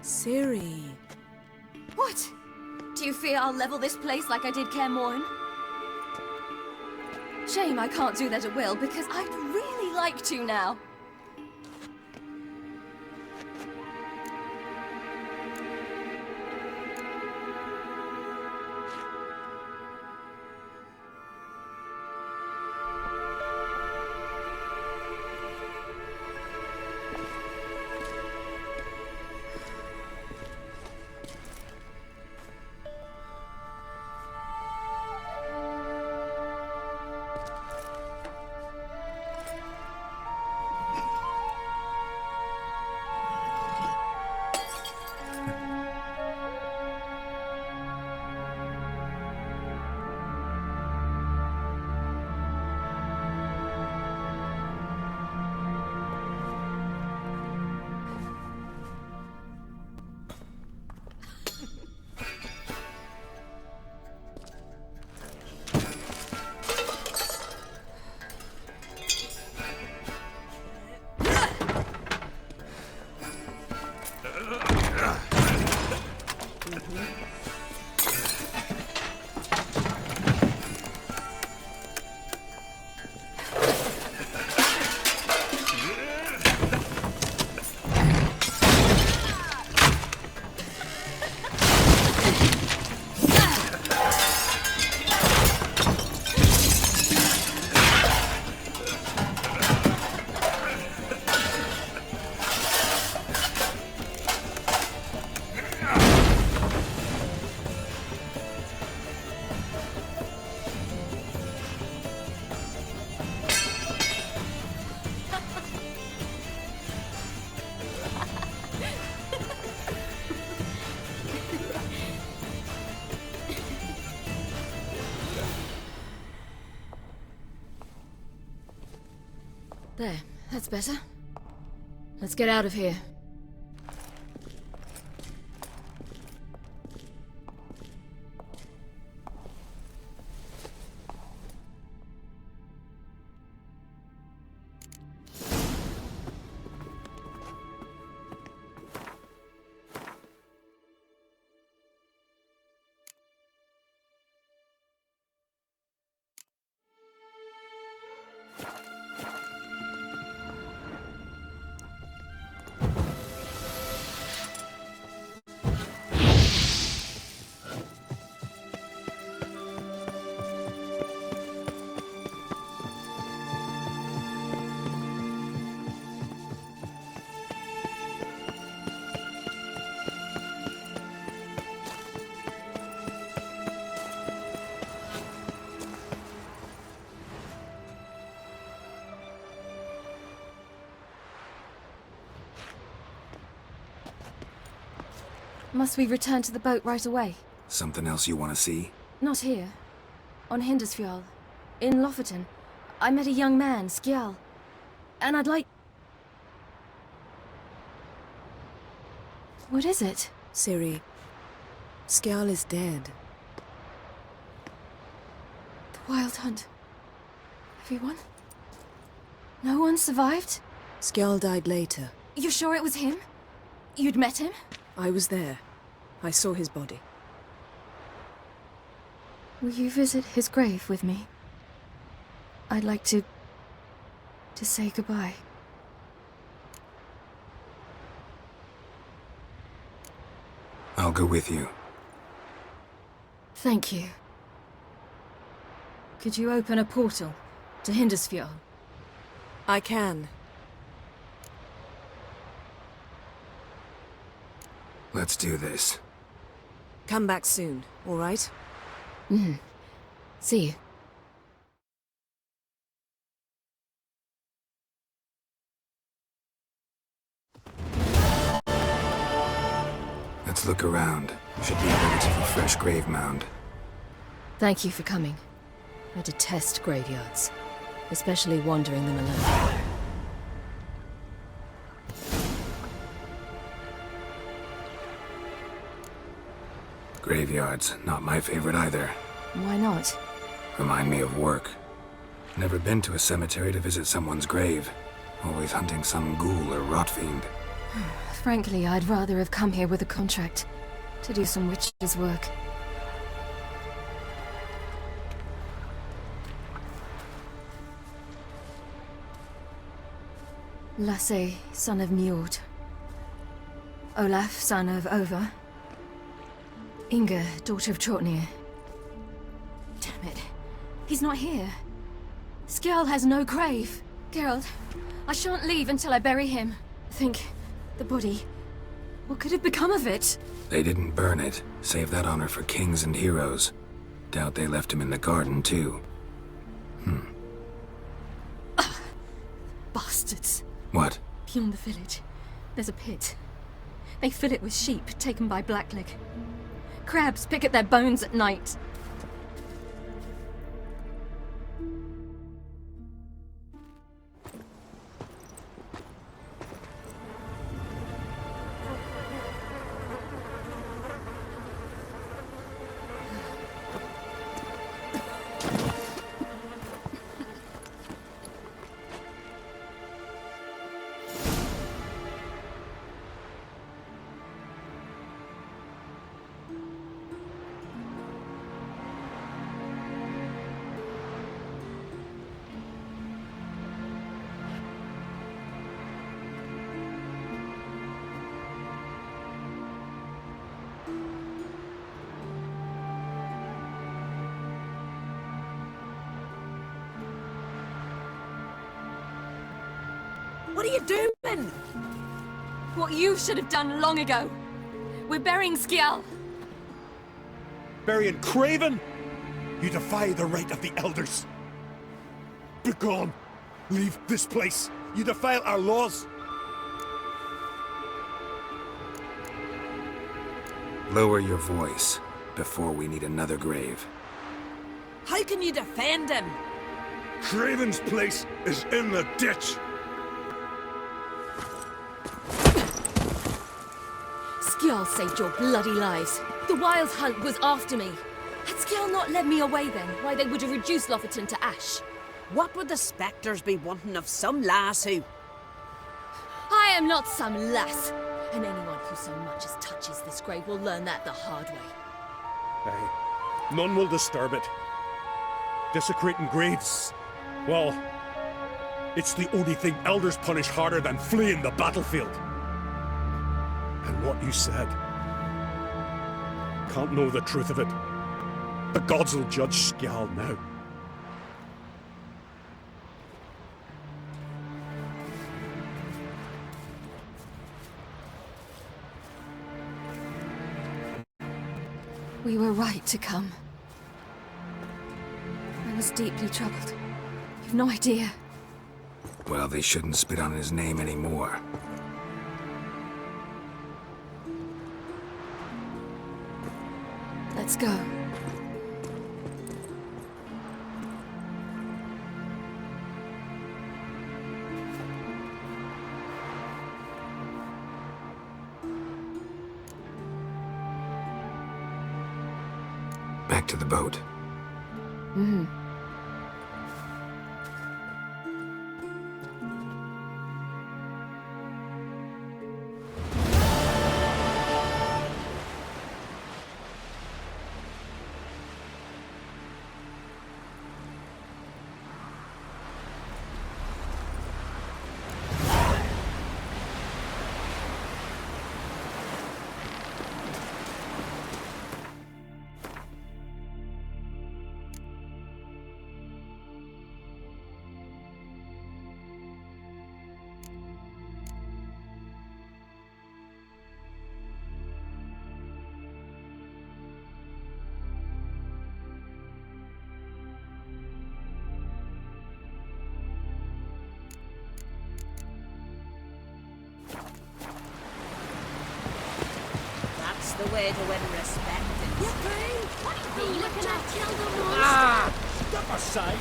K: Ciri.
I: What? Do you fear I'll level this place like I did Kaer Morhen? Shame I can't do that at will, because I'd really like to now. There, that's better. Let's get out of here. Must we return to the boat right away?
H: Something else you want to see?
I: Not here. On Hindisfjall. In Lofoten. I met a young man, Skjal. And I'd like... What is it?
K: Ciri, Skjal is dead.
I: The Wild Hunt. Everyone? No one survived?
K: Skjal died later.
I: You sure it was him? You'd met him?
K: I was there. I saw his body.
I: Will you visit his grave with me? I'd like to say goodbye.
H: I'll go with you.
I: Thank you. Could you open a portal to Hindisfjall?
K: I can.
H: Let's do this.
K: Come back soon, all right?
I: See you.
H: Let's look around. Should be a relatively fresh grave mound.
I: Thank you for coming. I detest graveyards, especially wandering them alone.
H: Graveyards, not my favorite either.
I: Why not?
H: Remind me of work. Never been to a cemetery to visit someone's grave. Always hunting some ghoul or rot fiend.
I: Frankly, I'd rather have come here with a contract to do some witch's work. Lasse, son of Njord. Olaf, son of Over. Inga, daughter of Trotnir. Damn it. He's not here. Skjal has no grave. Geralt, I shan't leave until I bury him. Think, the body. What could have become of it?
H: They didn't burn it. Save that honor for kings and heroes. Doubt they left him in the garden, too.
I: Bastards.
H: What?
I: Beyond the village, there's a pit. They fill it with sheep taken by Blackleg. Crabs pick at their bones at night.
K: What are you doing?
I: What you should have done long ago. We're burying Skjal.
D: Burying Craven? You defy the right of the elders. Begone! Leave this place. You defile our laws.
H: Lower your voice before we need another grave.
K: How can you defend him?
D: Craven's place is in the ditch.
I: Skjall saved your bloody lives. The Wild Hunt was after me. Had Skjall not led me away then, why they would have reduced Lofferton to ash.
E: What would the spectres be wanting of some lass who...
I: I am not some lass, and anyone who so much as touches this grave will learn that the hard way.
D: Aye. None will disturb it. Desecrating graves, well, it's the only thing elders punish harder than fleeing the battlefield. And what you said, can't know the truth of it. The gods will judge Skjall now.
I: We were right to come. I was deeply troubled. You've no idea.
H: Well, they shouldn't spit on his name anymore.
I: Let's go.
H: Back to the boat.
I: Mm-hmm.
E: That's the way to win respect.
O: What are you looking at? Kill the monster!
P: Ah! Step aside!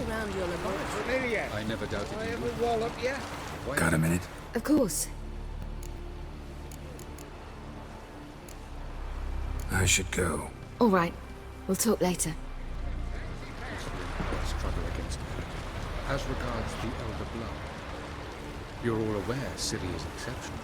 K: Around your laboratory.
N: Familiar.
G: I never doubted
N: I
G: you.
N: have a wall up yet.
H: Got a minute?
I: Of course.
H: I should go.
I: All right. We'll talk later.
G: Struggle against her. As regards the elder blood, you're all aware Ciri is exceptional.